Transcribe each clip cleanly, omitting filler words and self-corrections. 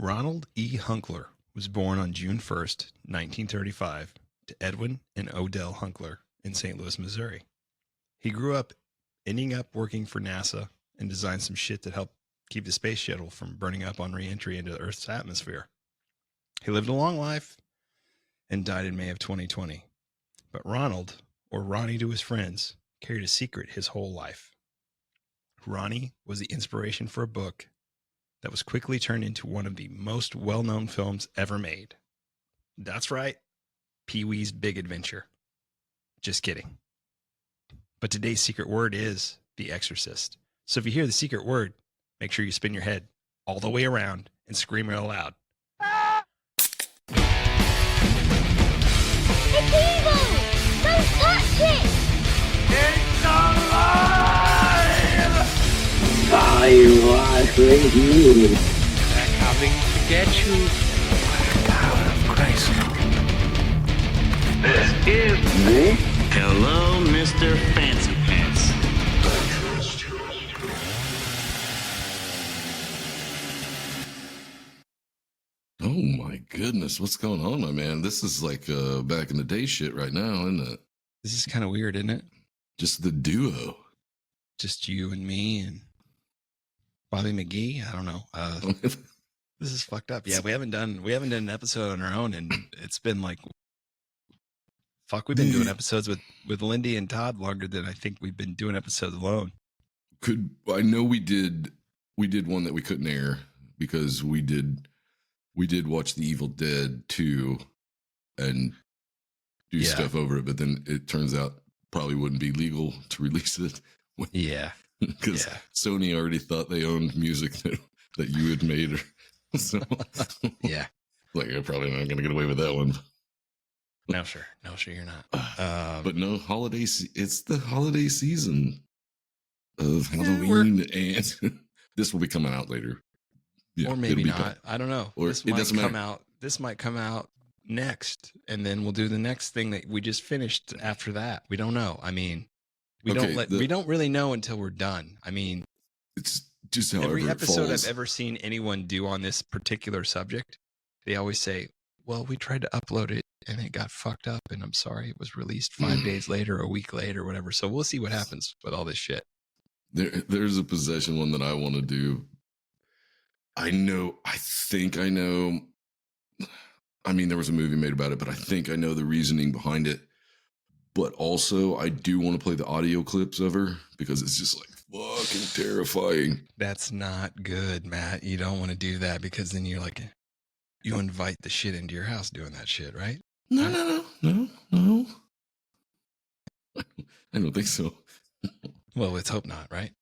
Ronald E. Hunkler was born on June 1st, 1935, to Edwin and Odell Hunkler in St. Louis, Missouri. He grew up ending up working for NASA and designed some shit that helped keep the space shuttle from burning up on re-entry into Earth's atmosphere. He lived a long life and died in May of 2020. But Ronald, or Ronnie to his friends, carried a secret his whole life. Ronnie was the inspiration for a book that was quickly turned into one of the most well-known films ever made. That's right, Pee-wee's Big Adventure. Just kidding. But today's secret word is The Exorcist. So if you hear the secret word, make sure you spin your head all the way around and scream real loud. It's evil! Don't touch it! It's alive! I was with you. They're coming to get you. Power of Christ. This is Hello, Mr. Fancy Pants. Oh my goodness, what's going on, my man? This is like back in the day shit right now, isn't it? This is kind of weird, isn't it? Just the duo. Just you and me and Bobby McGee. I don't know. This is fucked up. Yeah, we haven't done an episode on our own, and it's been like, fuck. We've been doing episodes with Lindy and Todd longer than I think we've been doing episodes alone. I know we did one that we couldn't air because we did watch The Evil Dead 2 and do stuff over it, but then it turns out probably wouldn't be legal to release it. Yeah. Because Sony already thought they owned music that you had made. So, yeah. Like, you're probably not going to get away with that one. No, sure, you're not. But no, it's the holiday season of Halloween, and this will be coming out later. Yeah, or maybe not. I don't know. Or this it doesn't matter. This might come out next, and then we'll do the next thing that we just finished after that. We don't know. I mean, we don't really know until we're done. I mean, it's just every episode falls. I've ever seen anyone do on this particular subject, they always say, well, we tried to upload it and it got fucked up, and I'm sorry it was released 5 days later, a week later, whatever. So we'll see what happens with all this shit. There's a possession one that I want to do. I think I know. I mean, there was a movie made about it, but I think I know the reasoning behind it. But also, I do want to play the audio clips of her because it's just like fucking terrifying. That's not good, Matt. You don't want to do that because then you're like, you invite the shit into your house doing that shit, right? No. I don't think so. Well, let's hope not, right?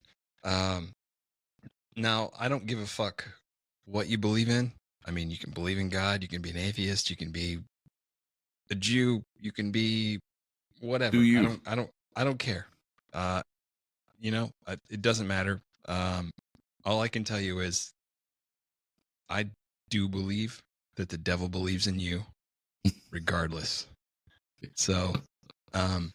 Now, I don't give a fuck what you believe in. I mean, you can believe in God, you can be an atheist, you can be a Jew, you can be whatever. Do you? I don't care. It doesn't matter. All I can tell you is I do believe that the devil believes in you regardless. So, and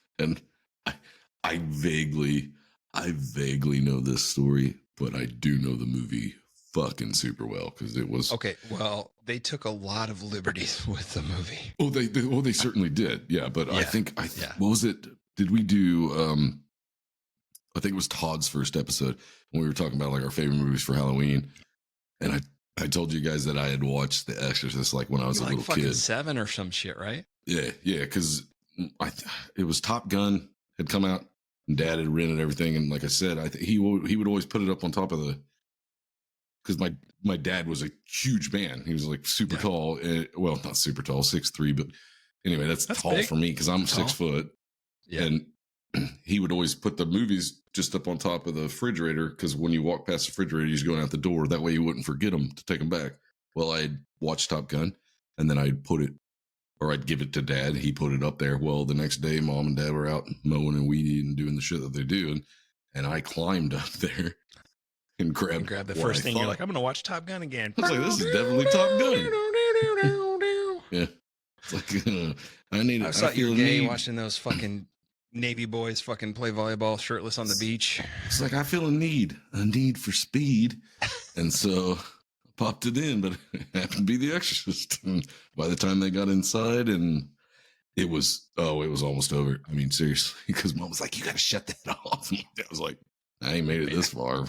I vaguely know this story, but I do know the movie fucking super well because it was okay. Well, they took a lot of liberties with the movie. Oh, they certainly did. Yeah, but yeah. I think what was it? Did we do? I think it was Todd's first episode when we were talking about like our favorite movies for Halloween, and I told you guys that I had watched The Exorcist like when I was a little kid, 7 or some shit, right? Yeah, because it was Top Gun had come out, and Dad had rented everything, and like I said, he would always put it up on top of the. Because my dad was a huge man. He was like super tall. Well, not super tall, 6'3", but anyway, that's tall big. for me because I'm 6 foot. Yeah. And he would always put the movies just up on top of the refrigerator because when you walk past the refrigerator, he's going out the door. That way you wouldn't forget them to take them back. Well, I'd watch Top Gun and then I'd give it to Dad. He put it up there. Well, the next day, Mom and Dad were out mowing and weeding and doing the shit that they do. And I climbed up there. And grab the first thing. You're like, I'm going to watch Top Gun again. I was like, this is definitely Top Gun. Yeah. It's like, I thought you were gay watching those fucking Navy boys fucking play volleyball shirtless on the beach. It's like, I feel a need for speed. And so popped it in, but it happened to be The Exorcist. And by the time they got inside, and it was almost over. I mean, seriously, because Mom was like, "You got to shut that off." And I was like, "I ain't made it this far."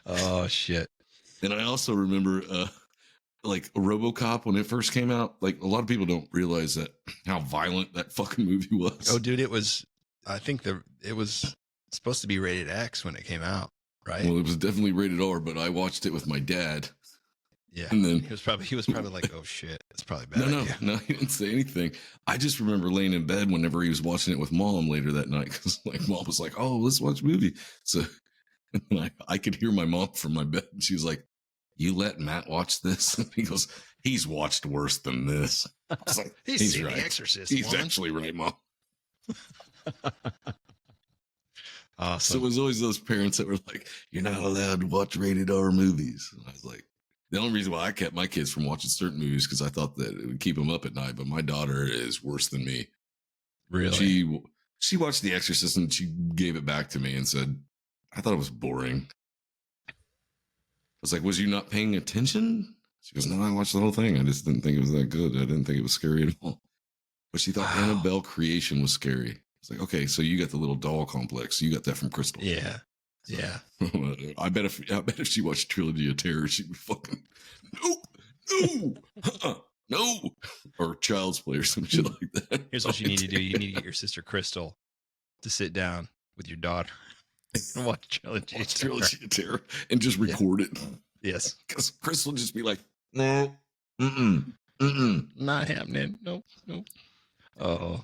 Oh shit! And I also remember, like RoboCop when it first came out. Like a lot of people don't realize that how violent that fucking movie was. Oh, dude, it was. I think it was supposed to be rated X when it came out, right? Well, it was definitely rated R, but I watched it with my dad. Yeah, And then he was probably like, "Oh shit, it's probably bad." no, he didn't say anything. I just remember laying in bed whenever he was watching it with Mom later that night, because like Mom was like, "Oh, let's watch a movie." So and I could hear my mom from my bed. And she was like, "You let Matt watch this?" And he goes, "He's watched worse than this." I was like, He's seen right. The Exorcist. He's woman. actually right, Mom. Awesome. So it was always those parents that were like, "You're not allowed to watch rated R movies." And I was like, the only reason why I kept my kids from watching certain movies because I thought that it would keep them up at night. But my daughter is worse than me. Really? She watched The Exorcist and she gave it back to me and said, "I thought it was boring." I was like, "Was you not paying attention?" She goes, "No, I watched the whole thing. I just didn't think it was that good. I didn't think it was scary at all." But she thought Wow. Annabelle Creation was scary. It's like, okay, so you got the little doll complex. You got that from Crystal. Yeah. Yeah. I bet if she watched Trilogy of Terror, she would fucking no, or Child's Play or some shit like that. Here's what you need to do. You need to get your sister Crystal to sit down with your daughter and watch Trilogy of Terror. Trilogy of Terror and just record it. Yes. Because Chris will just be like, "Nah, mm-mm. Not happening. Nope. Oh.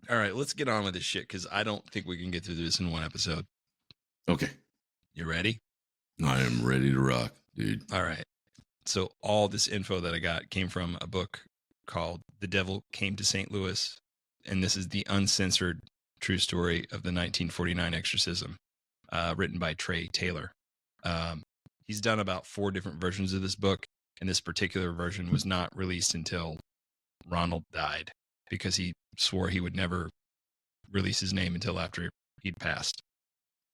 All right, let's get on with this shit because I don't think we can get through this in one episode. Okay, You ready? I am ready to rock, dude. All right. So all this info that I got came from a book called The Devil Came to St. Louis. And this is the uncensored true story of the 1949 exorcism, written by Trey Taylor. He's done about 4 different versions of this book. And this particular version was not released until Ronald died because he swore he would never release his name until after he'd passed.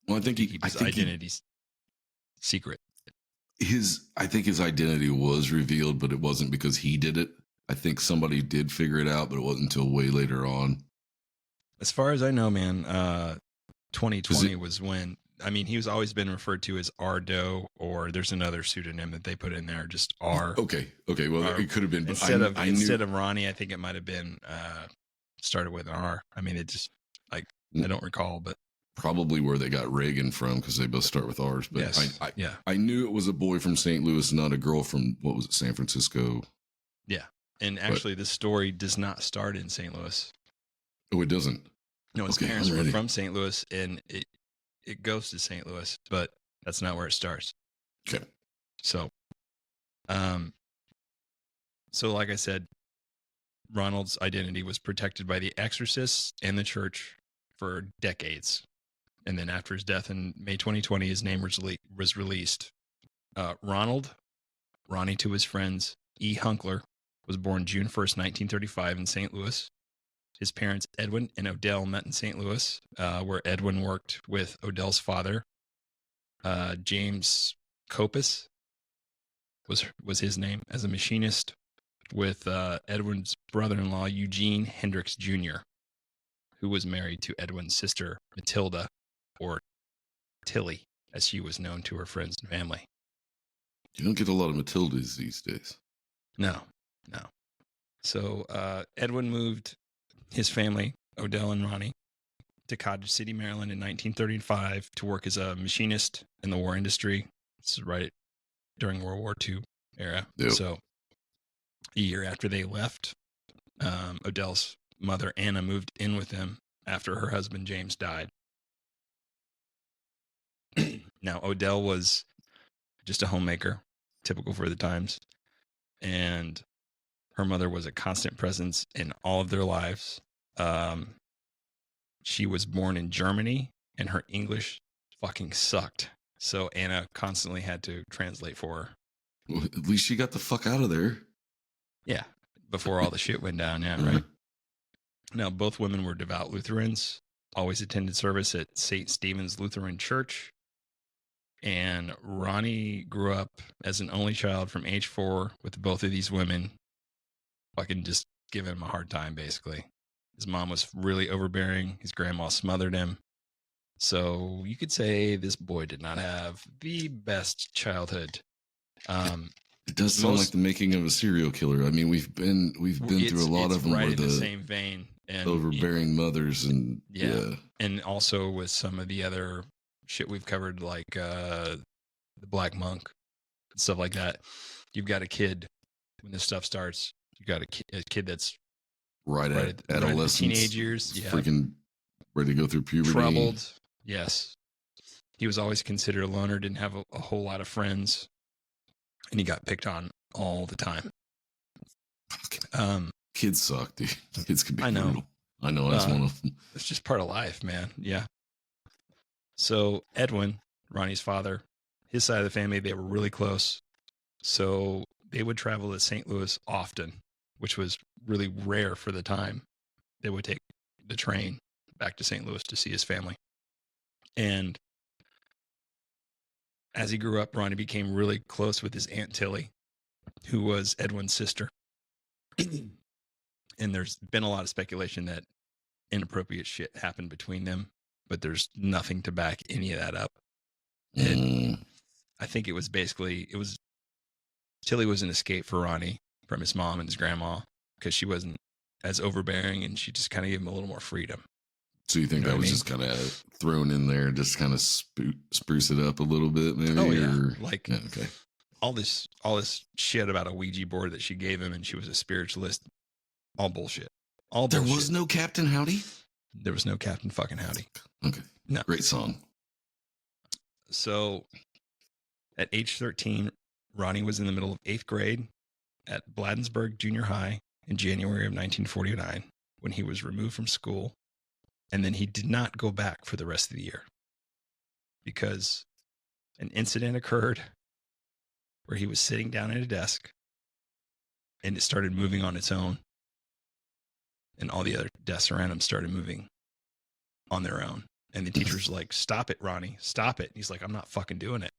Well, I think To keep his identity secret. I think his identity was revealed, but it wasn't because he did it. I think somebody did figure it out, but it wasn't until way later on. As far as I know, man, 2020 was when, I mean, he was always been referred to as Ardo, or there's another pseudonym that they put in there, just R. Okay. Well, it could have been. But Instead of knew, Ronnie, I think it might have been started with an R. I mean, it just I don't recall, but probably where they got Reagan from because they both start with R's. But yes. I knew it was a boy from St. Louis, not a girl from what was it, San Francisco. Yeah, and actually, this story does not start in St. Louis. Oh, it doesn't. No, his Okay, parents I'm were ready. from St. Louis, and it goes to St. Louis, but that's not where it starts. Okay. So, so like I said, Ronald's identity was protected by the exorcists and the church for decades. And then after his death in May 2020, his name was released. Ronnie to his friends, E. Hunkler, was born June 1st, 1935 in St. Louis. His parents, Edwin and Odell, met in St. Louis, where Edwin worked with Odell's father. James Copus was his name, as a machinist with Edwin's brother-in-law, Eugene Hendricks Jr., who was married to Edwin's sister, Matilda, or Tilly, as she was known to her friends and family. You don't get a lot of Matildas these days. No. So Edwin moved his family, Odell and Ronnie, to Cottage City, Maryland in 1935 to work as a machinist in the war industry. This is right during World War II era. Yep. So a year after they left, Odell's mother, Anna, moved in with them after her husband, James, died. Now, Odell was just a homemaker, typical for the times. And her mother was a constant presence in all of their lives. She was born in Germany, and her English fucking sucked. So Anna constantly had to translate for her. Well, at least she got the fuck out of there. Yeah, before all the shit went down. Yeah, right. Now, both women were devout Lutherans, always attended service at St. Stephen's Lutheran Church. And Ronnie grew up as an only child from age 4 with both of these women fucking just giving him a hard time, basically. His mom was really overbearing. His grandma smothered him. So you could say this boy did not have the best childhood. It does sound like the making of a serial killer. I mean, we've been through a lot of them right where in the same vein and overbearing mothers and and also with some of the other shit we've covered, like the Black Monk, stuff like that. You've got a kid when this stuff starts. You got a kid that's right at adolescence, teenage years, freaking ready to go through puberty, troubled. Yes, he was always considered a loner. Didn't have a whole lot of friends, and he got picked on all the time. Kids suck, dude. Kids can be brutal. I know. That's one of them. It's just part of life, man. Yeah. So Edwin, Ronnie's father, his side of the family, they were really close. So they would travel to St. Louis often, which was really rare for the time. They would take the train back to St. Louis to see his family. And as he grew up, Ronnie became really close with his Aunt Tilly, who was Edwin's sister. And there's been a lot of speculation that inappropriate shit happened between them, but there's nothing to back any of that up. I think it was Tilly was an escape for Ronnie from his mom and his grandma because she wasn't as overbearing and she just kind of gave him a little more freedom. So you think that was just kind of thrown in there, just kind of spruce it up a little bit, maybe? Oh yeah, okay. All this shit about a Ouija board that she gave him, and she was a spiritualist. All bullshit. There was no Captain Howdy? There was no Captain fucking Howdy. Okay. No. Great song. So at age 13, Ronnie was in the middle of 8th grade at Bladensburg Junior High in January of 1949 when he was removed from school. And then he did not go back for the rest of the year because an incident occurred where he was sitting down at a desk and it started moving on its own. And all the other desks around him started moving on their own. And the teacher's like, "Stop it, Ronnie, stop it." And he's like, "I'm not fucking doing it."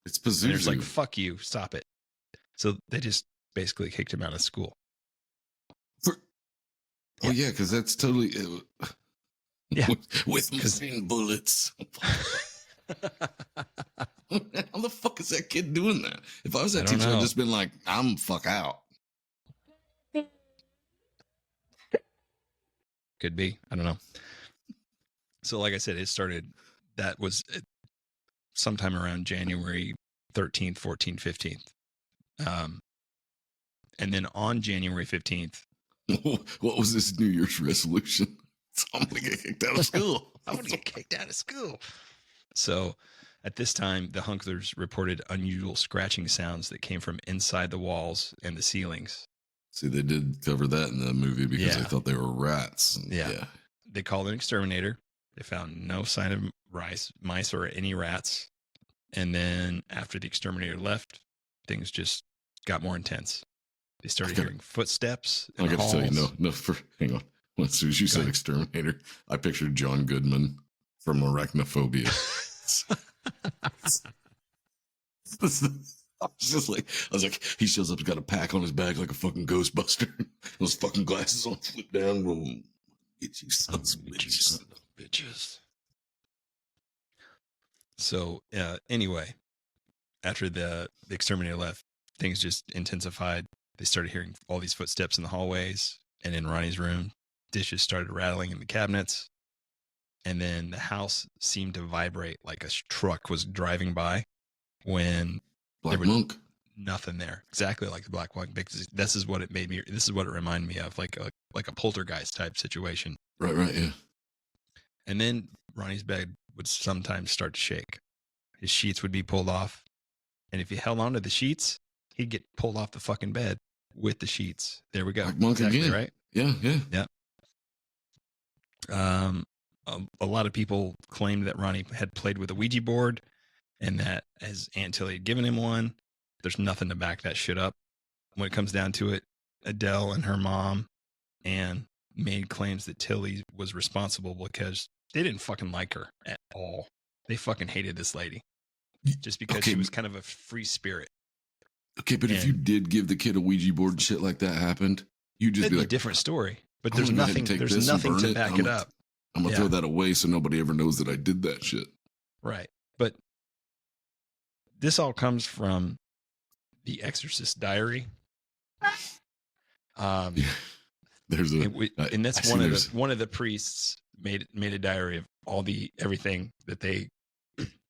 It's Pazuzu. It's like, "Fuck you, stop it." So they just basically kicked him out of school. Oh yeah, because that's totally with machine bullets. How the fuck is that kid doing that? If I was that teacher, I'd just been like, "I'm fuck out." Could be. I don't know. So like I said, that was sometime around January 13th, 14th, 15th. And then on January 15th. What was this New Year's resolution? I'm going to get kicked out of school. I'm going to get kicked out of school. So at this time, the Hunklers reported unusual scratching sounds that came from inside the walls and the ceilings. See, they did cover that in the movie because they thought they were rats. Yeah. They called an exterminator. They found no sign of mice or any rats. And then after the exterminator left, things just got more intense. They started hearing footsteps. I got to tell you, hang on. As soon as you said exterminator, I pictured John Goodman from Arachnophobia. I was like, he shows up, he's got a pack on his back like a fucking Ghostbuster. Those fucking glasses on, flip down, roll. Get you sons of bitches. So, anyway, after the exterminator left, things just intensified. They started hearing all these footsteps in the hallways and in Ronnie's room. Dishes started rattling in the cabinets. And then the house seemed to vibrate like a truck was driving by when Black Monk. Nothing there. Exactly like the Black Monk. Because this is what it reminded me of, like a poltergeist type situation. Right, yeah. And then Ronnie's bed would sometimes start to shake. His sheets would be pulled off. And if he held onto the sheets, he'd get pulled off the fucking bed with the sheets. There we go. Black Monk again. Right? Yeah. A lot of people claimed that Ronnie had played with a Ouija board and that his Aunt Tilly had given him one. There's nothing to back that shit up. When it comes down to it, Adele and her mom Anne made claims that Tilly was responsible because they didn't fucking like her at all. They fucking hated this lady. just because Okay. she was kind of a free spirit. Okay, but if you And- did give the kid a Ouija board and shit like that happened, you'd just That'd be be a like, different story. But I'm there's gonna go ahead and nothing. take There's this and nothing burn to it. back I'm it gonna- up. I'm gonna Yeah. throw that away so nobody ever knows that I did that shit. Right. But this all comes from the Exorcist diary. Yeah. There's a, And I that's see there's- one of the priests made a diary of all the everything that they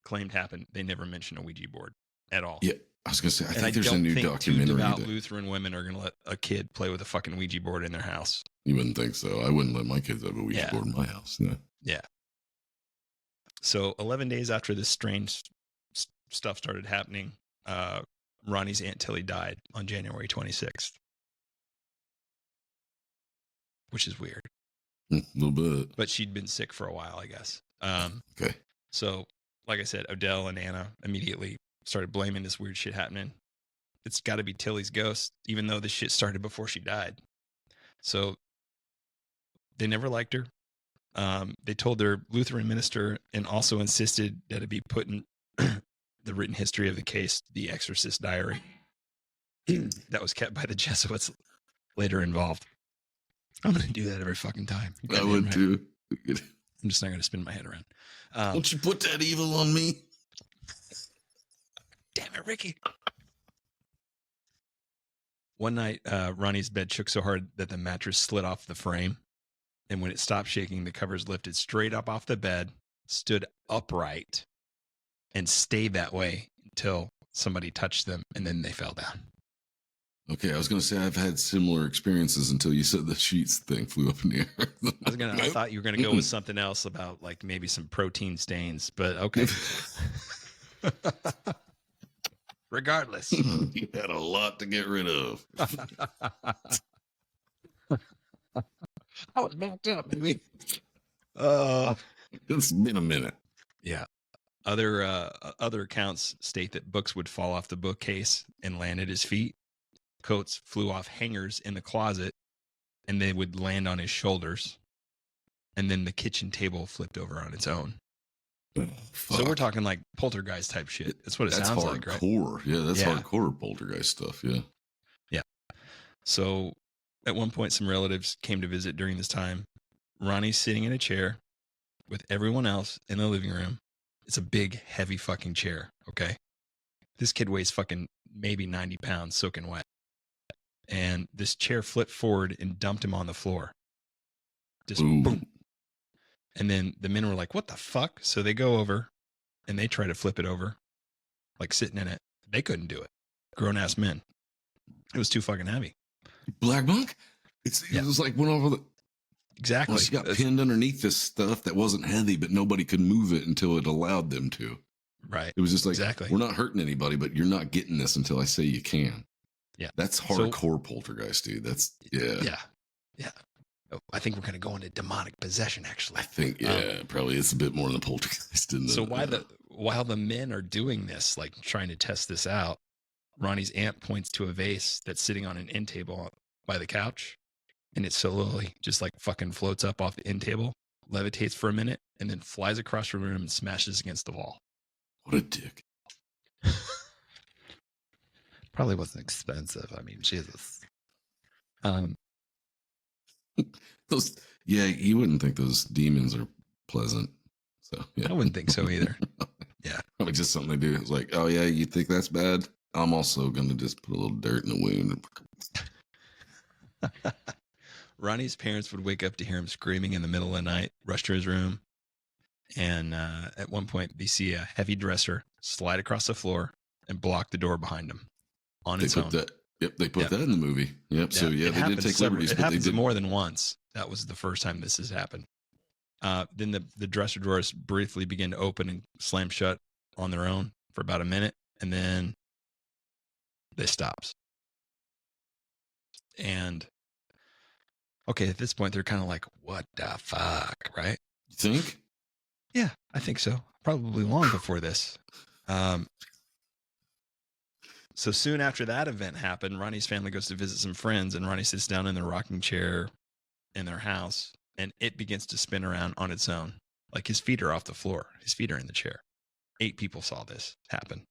claimed happened. They never mentioned a Ouija board at all. yeah, I was gonna say, I And think there's a don't new think documentary two devout that Lutheran women are going to let a kid play with a fucking Ouija board in their house. you wouldn't think so. I wouldn't let my kids have a Ouija Yeah. board in my house. No. Yeah. So 11 days after this strange stuff started happening, Ronnie's Aunt Tilly died on January 26th, which is weird. A little bit. But she'd been sick for a while, I guess. Okay. So, like I said, Odell and Anna immediately started blaming this weird shit happening. It's got to be Tilly's ghost, even though this shit started before she died. So they never liked her. They told their Lutheran minister and also insisted that it be put in the written history of the case, the Exorcist diary, that was kept by the Jesuits later involved. I'm going to do that every fucking time. I Goddamn would right. too. I'm just not going to spin my head around. Don't you put that evil on me? Damn it, Ricky. One night, Ronnie's bed shook so hard that the mattress slid off the frame. And when it stopped shaking, the covers lifted straight up off the bed, stood upright, and stayed that way until somebody touched them, and then they fell down. Okay, I was gonna say I've had similar experiences until you said the sheets thing flew up in the air. I thought you were gonna go with something else about like maybe some protein stains, but okay. Regardless. You had a lot to get rid of. I was backed up, baby. It's been a minute. Yeah. Other accounts state that books would fall off the bookcase and land at his feet. Coats flew off hangers in the closet and they would land on his shoulders. And then the kitchen table flipped over on its own. So we're talking like poltergeist type shit. That's what it sounds like, right? Hardcore. Yeah, that's Yeah. hardcore poltergeist stuff. Yeah. So at one point, some relatives came to visit during this time. Ronnie's sitting in a chair with everyone else in the living room. It's a big, heavy fucking chair. Okay. This kid weighs fucking maybe 90 pounds soaking wet. And this chair flipped forward and dumped him on the floor. Just Ooh. boom. And then the men were like, what the fuck? So they go over and they try to flip it over, like sitting in it. They couldn't do it. Grown ass men. It was too fucking heavy. Black Monk? It was like went over the. Exactly. Well, she got pinned underneath this stuff that wasn't heavy, but nobody could move it until it allowed them to. Right. It was just like, Exactly. we're not hurting anybody, but you're not getting this until I say you can. Yeah. That's hardcore poltergeist, dude. That's, yeah. Yeah. Oh, I think we're going to go into demonic possession, actually. I think, probably it's a bit more than poltergeist. So while the men are doing this, like trying to test this out, Ronnie's aunt points to a vase that's sitting on an end table by the couch, and it slowly just like fucking floats up off the end table, levitates for a minute, and then flies across the room and smashes against the wall. What a dick. Probably wasn't expensive. I mean, Jesus. Those, yeah, you wouldn't think those demons are pleasant. So, yeah. I wouldn't think so either. Yeah. Probably just something they do. It's like, oh, yeah, you think that's bad? I'm also going to just put a little dirt in the wound. Ronnie's parents would wake up to hear him screaming in the middle of the night, rush to his room. And at one point, they see a heavy dresser slide across the floor and block the door behind him on its own. They put that in the movie. Yep. So, yeah, they did take liberties. It but happens they did more than once. That was the first time this has happened. Then the dresser drawers briefly begin to open and slam shut on their own for about a minute. And then this stops. And okay, at this point, they're kind of like, what the fuck, right? You think? Yeah, I think so. Probably long before this. So soon after that event happened, Ronnie's family goes to visit some friends, and Ronnie sits down in the rocking chair in their house, and it begins to spin around on its own. Like his feet are off the floor. His feet are in the chair. 8 people saw this happen.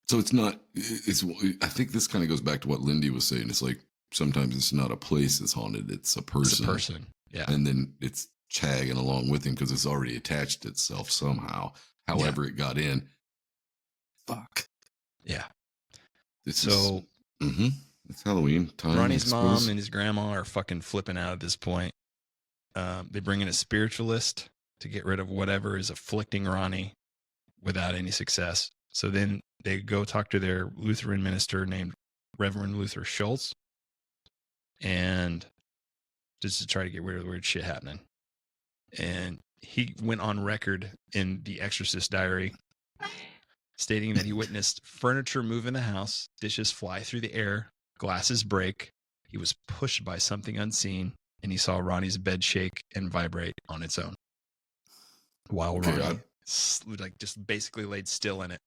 So it's not. It's. I think this kind of goes back to what Lindy was saying. It's like sometimes it's not a place that's haunted; it's a person. It's a person. Yeah. And then it's tagging along with him because it's already attached itself somehow. However, it got in. Fuck. Yeah. This so is, it's Halloween time. Ronnie's mom and his grandma are fucking flipping out at this point. They bring in a spiritualist to get rid of whatever is afflicting Ronnie without any success. So then they go talk to their Lutheran minister named Reverend Luther Schultz, and just to try to get rid of the weird shit happening. And he went on record in the Exorcist diary stating that he witnessed furniture move in the house, dishes fly through the air, glasses break. He was pushed by something unseen, and he saw Ronnie's bed shake and vibrate on its own. While Ronnie just basically laid still in it.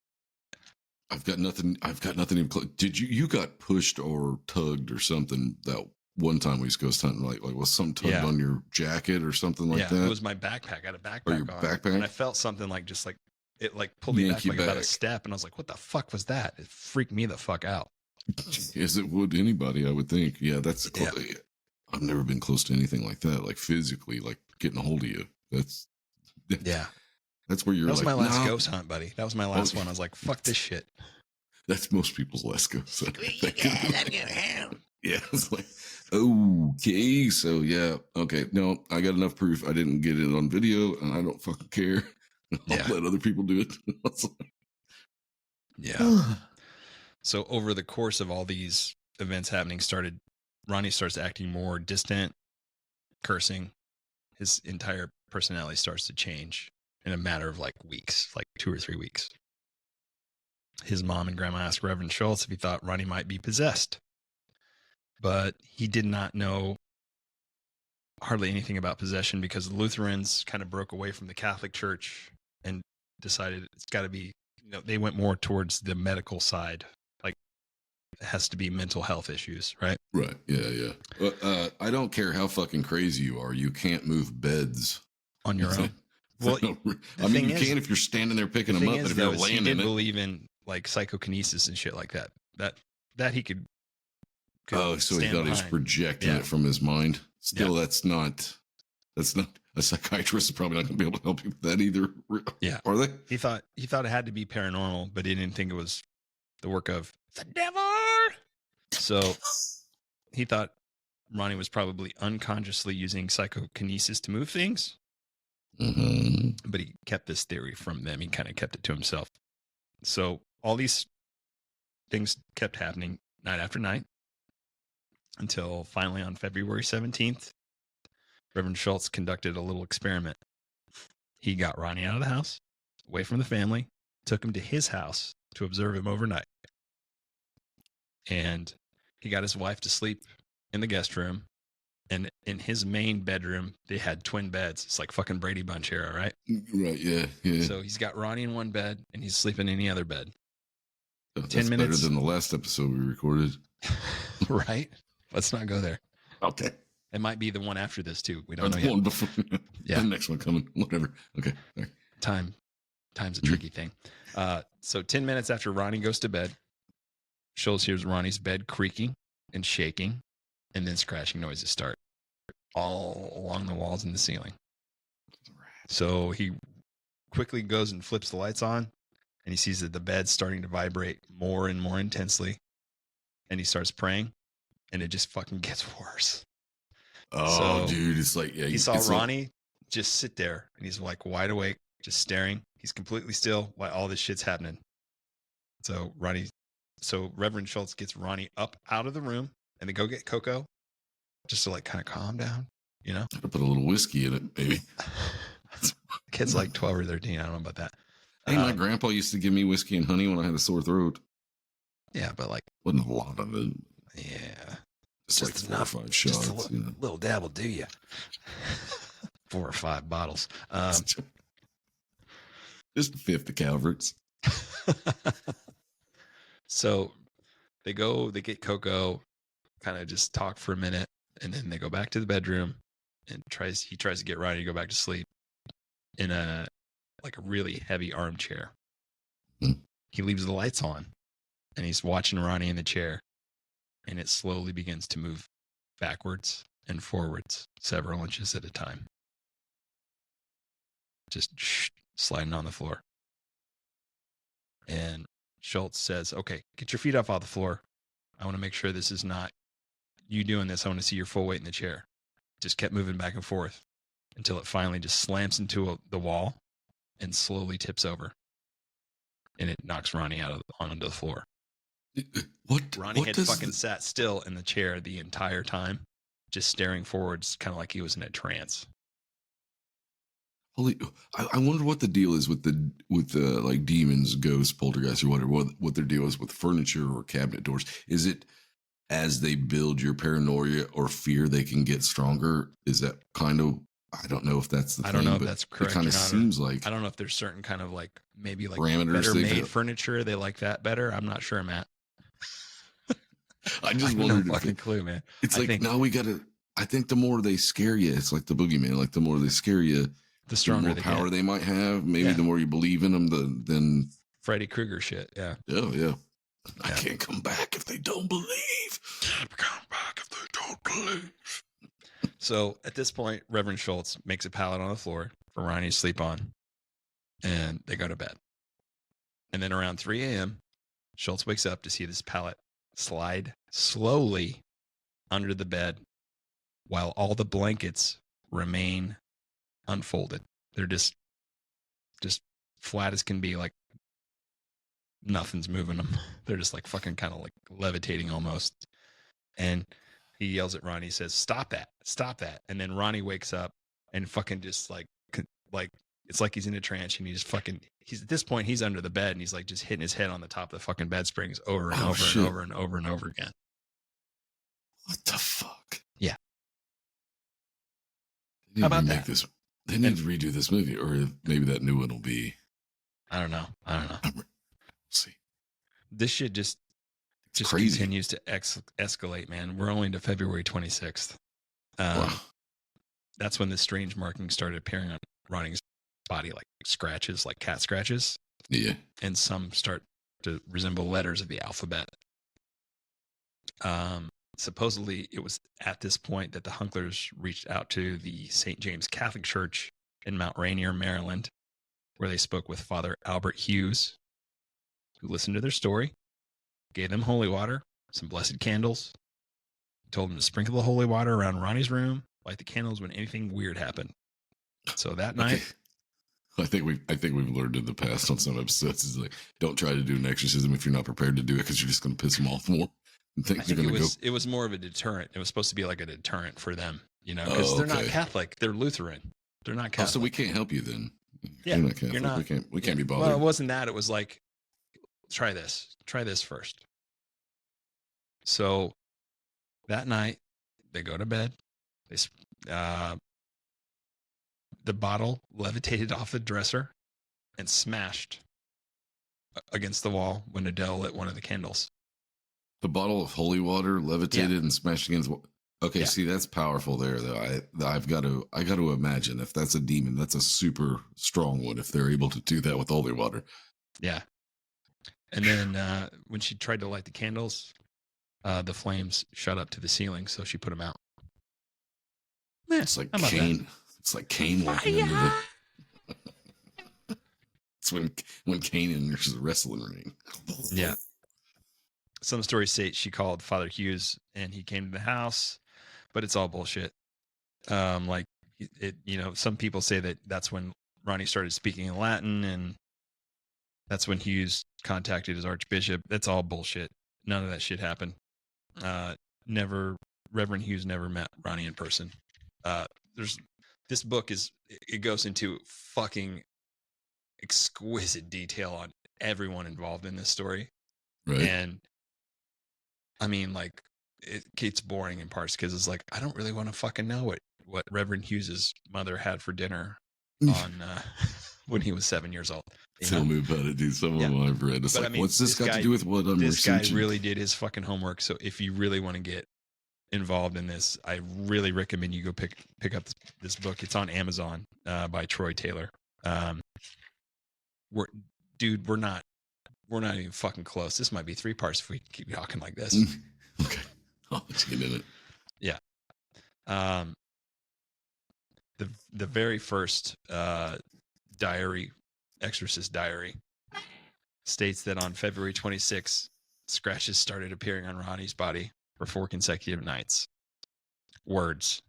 I've got nothing even close. Did you got pushed or tugged or something that one time we used to go hunting? Like was something tugged on your jacket or something like that? Yeah, it was my backpack. I had a backpack or your on. Backpack? And I felt something like just like it like pulled me back like about a step, and I was like, "What the fuck was that?" It freaked me the fuck out. As it would anily, I would think. Yeah, that's. Yeah. I've never been close to anything like that, like physically, like getting a hold of you. That's where you're. That was like, my last ghost hunt, buddy. That was my last one. I was like, "Fuck this shit." That's most people's last ghost hunt. Yeah, it's like, okay, so yeah, okay. No, I got enough proof. I didn't get it on video, and I don't fucking care. I'll let other people do it. Yeah. So over the course of all these events happening, Ronnie starts acting more distant, cursing. His entire personality starts to change in a matter of like weeks, like 2 or 3 weeks. His mom and grandma asked Reverend Schultz if he thought Ronnie might be possessed, but he did not know hardly anything about possession because the Lutherans kind of broke away from the Catholic Church and decided it's got to be, they went more towards the medical side. Like it has to be mental health issues, right? Right. Yeah. I don't care how fucking crazy you are. You can't move beds on your own. Well, I mean, you can if you're standing there picking them up, but if you're laying in it. He did believe in like psychokinesis and shit like that. That he could so he thought he was projecting it from his mind. Still, that's not a psychiatrist is probably not going to be able to help you with that either. Yeah. Are they? He thought it had to be paranormal, but he didn't think it was the work of the devil. So he thought Ronnie was probably unconsciously using psychokinesis to move things. Mm-hmm. But he kept this theory from them. He kind of kept it to himself. So all these things kept happening night after night until finally on February 17th, Reverend Schultz conducted a little experiment. He got Ronnie out of the house, away from the family, took him to his house to observe him overnight. And he got his wife to sleep in the guest room. And in his main bedroom, they had twin beds. It's like fucking Brady Bunch era, right? Right, yeah. So he's got Ronnie in one bed, and he's sleeping in the other bed. That's 10 minutes. Better than the last episode we recorded. Right? Let's not go there. Okay. It might be the one after this, too. We don't know yet. One before, the next one coming. Whatever. Okay. Right. Time's a tricky thing. So 10 minutes after Ronnie goes to bed, Schultz hears Ronnie's bed creaking and shaking, and then scratching noises start all along the walls and the ceiling. So he quickly goes and flips the lights on, and he sees that the bed's starting to vibrate more and more intensely. And he starts praying, and it just fucking gets worse. Oh, so dude, it's like, he saw Ronnie just sit there, and he's like wide awake, just staring. He's completely still while all this shit's happening. So Reverend Schultz gets Ronnie up out of the room, and they go get Coco just to like kind of calm down, I put a little whiskey in it, maybe. Kid's like 12 or 13. I don't know about that. Hey, my grandpa used to give me whiskey and honey when I had a sore throat. Yeah, but like wasn't a lot of it. Yeah, just like 4 or 5 shots. Just a little dab will do you. 4 or 5 bottles. Just a fifth of Calvert's. So they get Coco, kind of just talk for a minute, and then they go back to the bedroom and he tries to get Ronnie to go back to sleep in a really heavy armchair. he leaves the lights on, and he's watching Ronnie in the chair, and it slowly begins to move backwards and forwards several inches at a time. Just sliding on the floor. And Schultz says, okay, get your feet up off the floor. I want to make sure this is not you doing this. I want to see your full weight in the chair. Just kept moving back and forth until it finally just slams into the wall and slowly tips over. And it knocks Ronnie onto the floor. Ronnie had fucking sat still in the chair the entire time, just staring forwards, kind of like he was in a trance. Holy! I wonder what the deal is with the like demons, ghosts, poltergeists, or whatever. What their deal is with furniture or cabinet doors? Is it as they build your paranoia or fear, they can get stronger? Is that kind of? I don't know if that's the thing. I don't know if that's correct. It kind of seems like I don't know if there's certain kind of like maybe like parameters better made furniture. They like that better. I'm not sure, Matt. I just wondered. No fucking clue, man. It's now we gotta. I think the more they scare you, it's like the boogeyman. Like the more they scare you, the stronger the more power they might have. Maybe the more you believe in them, then Freddy Krueger shit. Yeah. Oh yeah. I can't come back if they don't believe. Can't come back if they don't believe. So at this point, Reverend Schultz makes a pallet on the floor for Ronnie to sleep on, and they go to bed. And then around 3 a.m., Schultz wakes up to see this pallet slide slowly under the bed while all the blankets remain unfolded. They're just flat as can be, like nothing's moving them. They're just like fucking kind of like levitating almost. And he yells at Ronnie, says, stop that. And then Ronnie wakes up and fucking just like it's like he's in a trance, and he's at this point, he's under the bed, and he's like just hitting his head on the top of the fucking bed springs over and over and over and over and over again. What the fuck? Yeah. How about that? They need to redo this movie, or maybe that new one will be. I don't know. We'll see. This shit just continues to escalate, man. We're only to February 26th. Wow. That's when the strange markings started appearing on Ronnie's body, like scratches, like cat scratches. Yeah. And some start to resemble letters of the alphabet. Supposedly, it was at this point that the Hunklers reached out to the St. James Catholic Church in Mount Rainier, Maryland, where they spoke with Father Albert Hughes, who listened to their story, gave them holy water, some blessed candles, told them to sprinkle the holy water around Ronnie's room, light the candles when anything weird happened. So that night, I think we've learned in the past on some episodes is like, don't try to do an exorcism if you're not prepared to do it, because you're just going to piss them off more. I think it was more of a deterrent. It was supposed to be like a deterrent for them, because they're not Catholic. They're Lutheran. They're not Catholic. So we can't help you then. Yeah, you're not Catholic. You're not, we can't be bothered. Well, it wasn't that. It was like, try this first. So that night they go to bed. The bottle levitated off the dresser and smashed against the wall when Adele lit one of the candles. The bottle of holy water levitated and smashed against. Okay, see, that's powerful there, though. I got to imagine if that's a demon, that's a super strong one. If they're able to do that with holy water, yeah. And then when she tried to light the candles, the flames shot up to the ceiling, so she put them out. Man, it's like Cain. It's like Cain walking into the. It's when Cain enters the wrestling ring. Yeah. Some stories say she called Father Hughes and he came to the house, but it's all bullshit. Like it, some people say that that's when Ronnie started speaking in Latin, and that's when Hughes contacted his archbishop. That's all bullshit. None of that shit happened. Reverend Hughes never met Ronnie in person. This book it goes into fucking exquisite detail on everyone involved in this story. Right. And I mean, like, it gets boring in parts because it's like, I don't really want to fucking know what Reverend Hughes's mother had for dinner on when he was 7 years old. Tell me about it, dude. Some of them I've read. It's like, what's this got to do with what I'm researching? This guy really did his fucking homework. So if you really want to get involved in this, I really recommend you go pick up this book. It's on Amazon by Troy Taylor. We're not we're not even fucking close. This might be 3 parts if we keep talking like this. Okay. I'll let you get in it. The very first diary, Exorcist diary, states that on February 26, scratches started appearing on Ronnie's body for 4 consecutive nights. Words.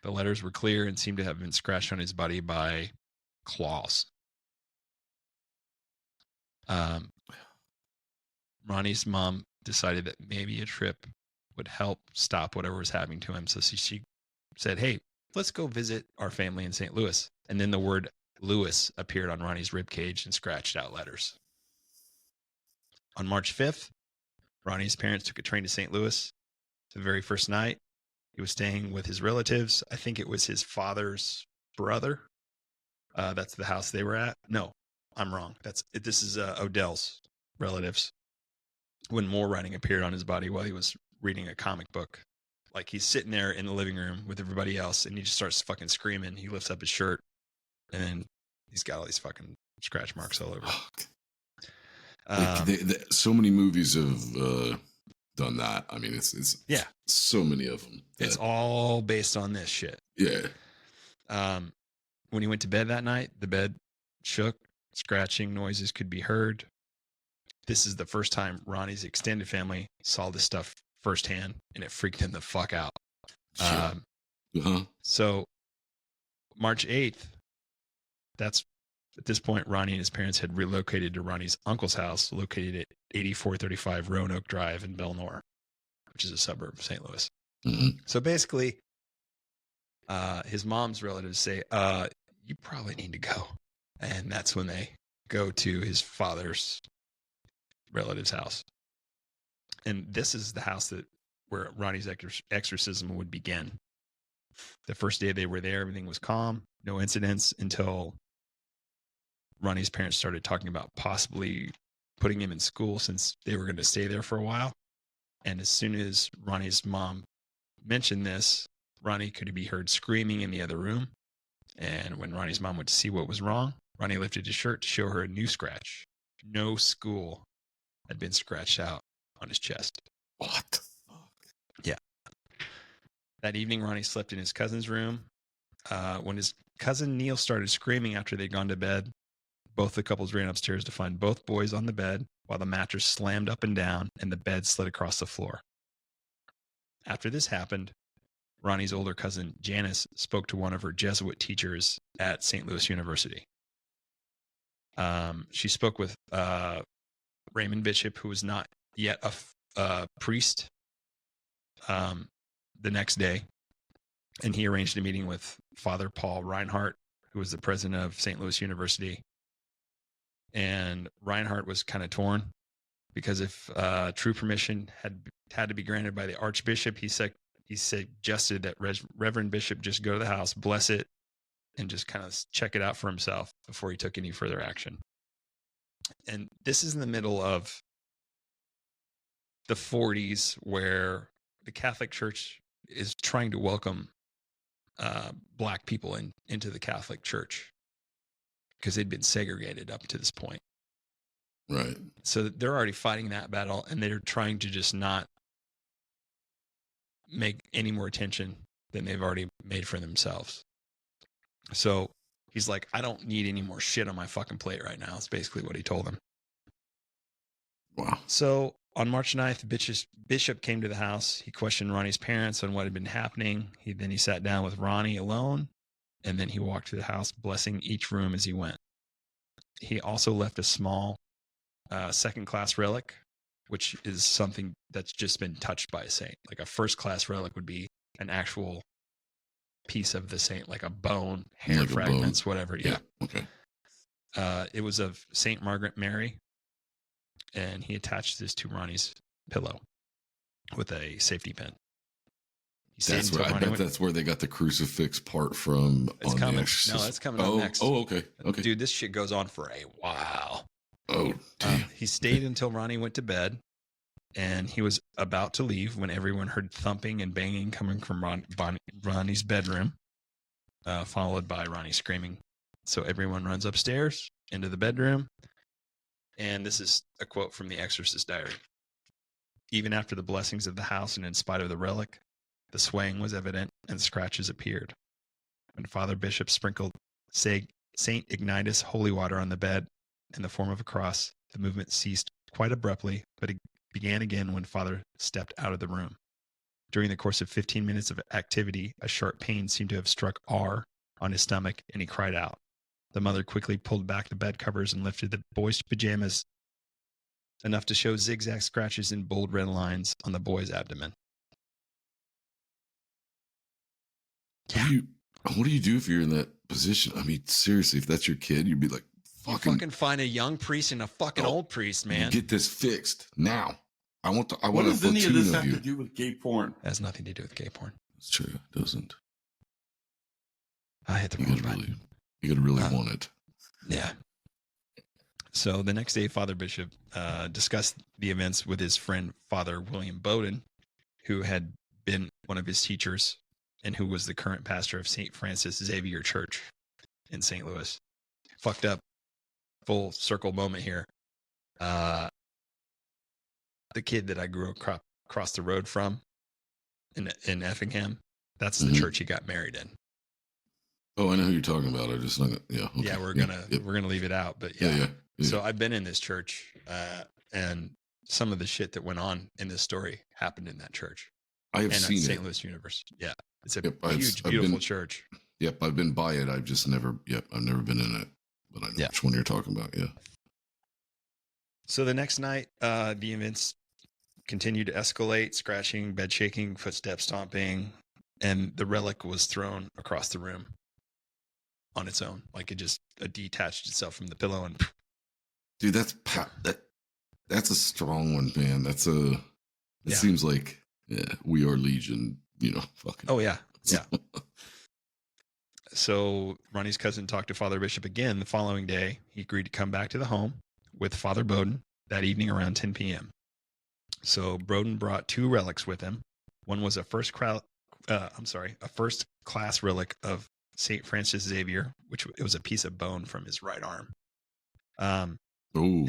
The letters were clear and seemed to have been scratched on his body by claws. Ronnie's mom decided that maybe a trip would help stop whatever was happening to him. So she said, hey, let's go visit our family in St. Louis. And then the word Louis appeared on Ronnie's ribcage and scratched out letters. On March 5th, Ronnie's parents took a train to St. Louis. The very first night, he was staying with his relatives. I think it was his father's brother. That's the house they were at. No, I'm wrong. This is Odell's relatives. When more writing appeared on his body while he was reading a comic book. Like he's sitting there in the living room with everybody else and he just starts fucking screaming. He lifts up his shirt and he's got all these fucking scratch marks all over. So many movies have done that. I mean, it's so many of them. It's all based on this shit. Yeah. When he went to bed that night, the bed shook, scratching noises could be heard. This is the first time Ronnie's extended family saw this stuff firsthand, and it freaked him the fuck out. So March 8th, that's at this point, Ronnie and his parents had relocated to Ronnie's uncle's house, located at 8435 Roanoke Drive in Belnor, which is a suburb of St. Louis. Mm-hmm. So basically, his mom's relatives say, you probably need to go. And that's when they go to his father's relative's house. And this is the house where Ronnie's exorcism would begin. The first day they were there, everything was calm, no incidents until Ronnie's parents started talking about possibly putting him in school since they were going to stay there for a while. And as soon as Ronnie's mom mentioned this, Ronnie could be heard screaming in the other room. And when Ronnie's mom went to see what was wrong, Ronnie lifted his shirt to show her a new scratch. No school had been scratched out on his chest. What the fuck? Yeah. That evening, Ronnie slept in his cousin's room. When his cousin Neil started screaming after they'd gone to bed, both the couples ran upstairs to find both boys on the bed while the mattress slammed up and down and the bed slid across the floor. After this happened, Ronnie's older cousin Janice spoke to one of her Jesuit teachers at St. Louis University. She spoke with Raymond Bishop, who was not yet a priest, the next day, and he arranged a meeting with Father Paul Reinhardt, who was the president of St. Louis University. And Reinhardt was kind of torn because if true permission had to be granted by the Archbishop, he suggested that Reverend Bishop just go to the house, bless it, and just kind of check it out for himself before he took any further action. And this is in the middle of the 40s where the Catholic Church is trying to welcome black people into the Catholic Church because they'd been segregated up to this point. Right. So they're already fighting that battle and they're trying to just not make any more attention than they've already made for themselves. So he's like, I don't need any more shit on my fucking plate right now. That's basically what he told them. Wow. So on March 9th, Bishop came to the house. He questioned Ronnie's parents on what had been happening. Then he sat down with Ronnie alone, and then he walked through the house, blessing each room as he went. He also left a small second-class relic, which is something that's just been touched by a saint. Like a first-class relic would be an actual piece of the saint, like a bone, hair like fragments, whatever. Yeah. Okay. It was of Saint Margaret Mary, and he attached this to Ronnie's pillow with a safety pin. I bet that's where they got the crucifix part from. It's coming. No, it's coming up next. Oh, okay. Okay. Dude, this shit goes on for a while. Oh, damn. He stayed until Ronnie went to bed, and he was about to leave when everyone heard thumping and banging coming from Ronnie's bedroom, followed by Ronnie screaming. So everyone runs upstairs into the bedroom. And this is a quote from the Exorcist diary. Even after the blessings of the house and in spite of the relic, the swaying was evident and scratches appeared. When Father Bishop sprinkled St. Ignatus holy water on the bed in the form of a cross, the movement ceased quite abruptly, but it began again when Father stepped out of the room. During the course of 15 minutes of activity, a sharp pain seemed to have struck R on his stomach, and he cried out. The mother quickly pulled back the bed covers and lifted the boy's pajamas enough to show zigzag scratches in bold red lines on the boy's abdomen. What do you do if you're in that position? I mean, seriously, if that's your kid, you'd be like, You fucking find a young priest and a fucking old priest, man. Get this fixed now. What does any of this have to do with gay porn? It has nothing to do with gay porn. It's true. It doesn't. I hit the wrong button. You gotta really want it. Yeah. So the next day, Father Bishop discussed the events with his friend, Father William Bowden, who had been one of his teachers and who was the current pastor of St. Francis Xavier Church in St. Louis. Fucked up full circle moment here. The kid that I grew across the road from in Effingham, that's the church he got married in. Oh, I know who you're talking about. I just not. Yeah. Okay. Yeah, we're gonna leave it out, but yeah. So I've been in this church, and some of the shit that went on in this story happened in that church. I have seen St. it. Louis University. Yeah, it's a huge, beautiful church. Yep, I've been by it. I've just never. Yep, I've never been in it, but I know which one you're talking about. Yeah. So the next night, the events continued to escalate: scratching, bed shaking, footstep stomping, and the relic was thrown across the room on its own, like it just detached itself from the pillow. And dude, that's a strong one, man. It seems like we are Legion, fucking. Oh yeah, yeah. So Ronnie's cousin talked to Father Bishop again the following day. He agreed to come back to the home with Father Bowden that evening around 10 p.m. So Bowden brought 2 relics with him. One was a first class relic of St. Francis Xavier, which it was a piece of bone from his right arm. And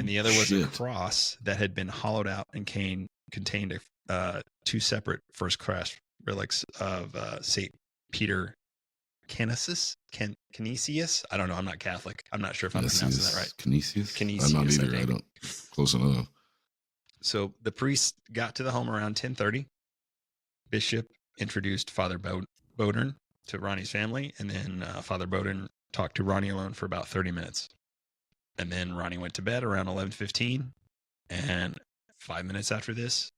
the other was a cross that had been hollowed out and contained 2 separate first class relics of St. Peter Canisius. I don't know. I'm not Catholic. I'm not sure if I'm pronouncing that right. Canisius? Canisius, I'm not either. I don't. Close enough. So the priest got to the home around 10:30. Bishop introduced Father Bowden to Ronnie's family, and then Father Bowden talked to Ronnie alone for about 30 minutes. And then Ronnie went to bed around 11:15, and 5 minutes after this,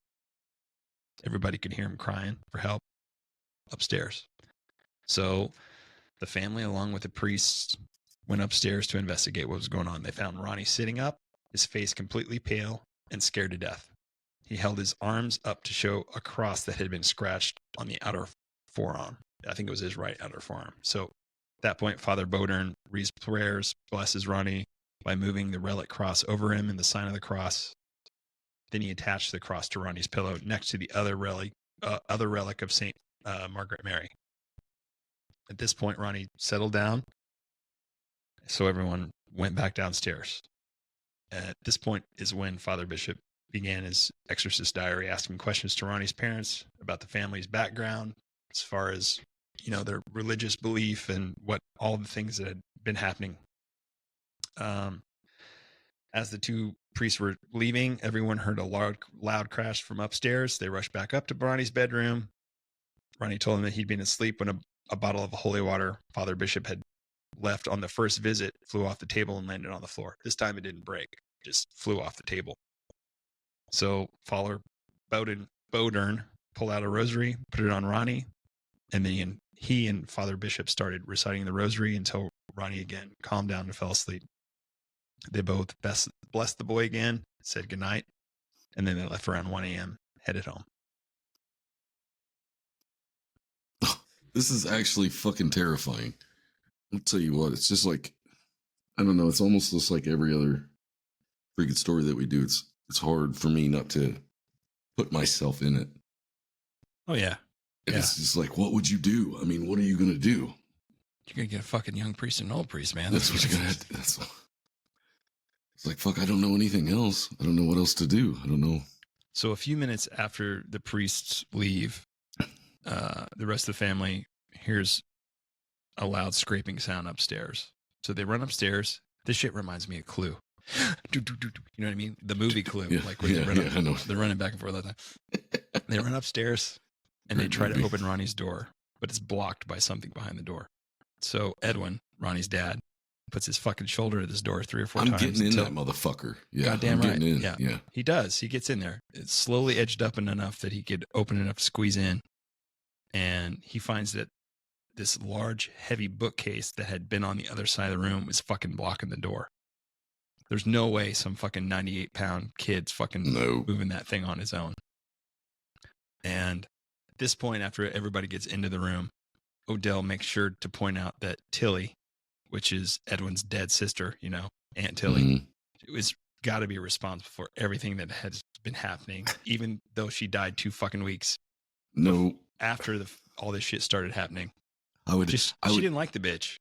everybody could hear him crying for help upstairs. So the family, along with the priests, went upstairs to investigate what was going on. They found Ronnie sitting up, his face completely pale and scared to death. He held his arms up to show a cross that had been scratched on the outer forearm. I think it was his right outer forearm. So at that point, Father Bowden reads prayers, blesses Ronnie by moving the relic cross over him in the sign of the cross. Then he attached the cross to Ronnie's pillow next to the other relic of St. Margaret Mary. At this point, Ronnie settled down, so everyone went back downstairs. At this point is when Father Bishop began his exorcist diary, asking questions to Ronnie's parents about the family's background, as far as, their religious belief and what all the things that had been happening. As the 2 priests were leaving, everyone heard a loud crash from upstairs. They rushed back up to Ronnie's bedroom. Ronnie told them that he'd been asleep when a bottle of holy water Father Bishop had left on the first visit flew off the table and landed on the floor. This time it didn't break, it just flew off the table. So Father Bowden pulled out a rosary, put it on Ronnie, and then he and Father Bishop started reciting the rosary until Ronnie again calmed down and fell asleep. They both blessed the boy again, said goodnight, and then they left around 1 a.m., headed home. This is actually fucking terrifying. I'll tell you what, it's just like, I don't know, it's almost just like every other freaking story that we do. It's hard for me not to put myself in it. Oh, yeah. It's just like, what would you do? I mean, what are you going to do? You're going to get a fucking young priest and an old priest, man. That's what you're going to have to. It's like, fuck, I don't know anything else. I don't know what else to do. I don't know. So a few minutes after the priests leave, the rest of the family hears a loud scraping sound upstairs. So they run upstairs. This shit reminds me of Clue. You know what I mean? The movie Clue. Yeah, Like where they run I know. they're running back and forth all the time. They run upstairs and they try to open Ronnie's door, but it's blocked by something behind the door. So Edwin, Ronnie's dad, puts his fucking shoulder at this door 3 or 4 times. I'm getting in that motherfucker. Yeah, goddamn right. Yeah, he does. He gets in there. It's slowly edged up enough that he could open enough to squeeze in. And he finds that this large, heavy bookcase that had been on the other side of the room was fucking blocking the door. There's no way some fucking 98-pound kid's fucking moving that thing on his own. And at this point, after everybody gets into the room, Odell makes sure to point out that Tilly, which is Edwin's dead sister, you know, Aunt Tilly, was got to be responsible for everything that has been happening, even though she died 2 fucking weeks after all this shit started happening. She didn't like the bitch.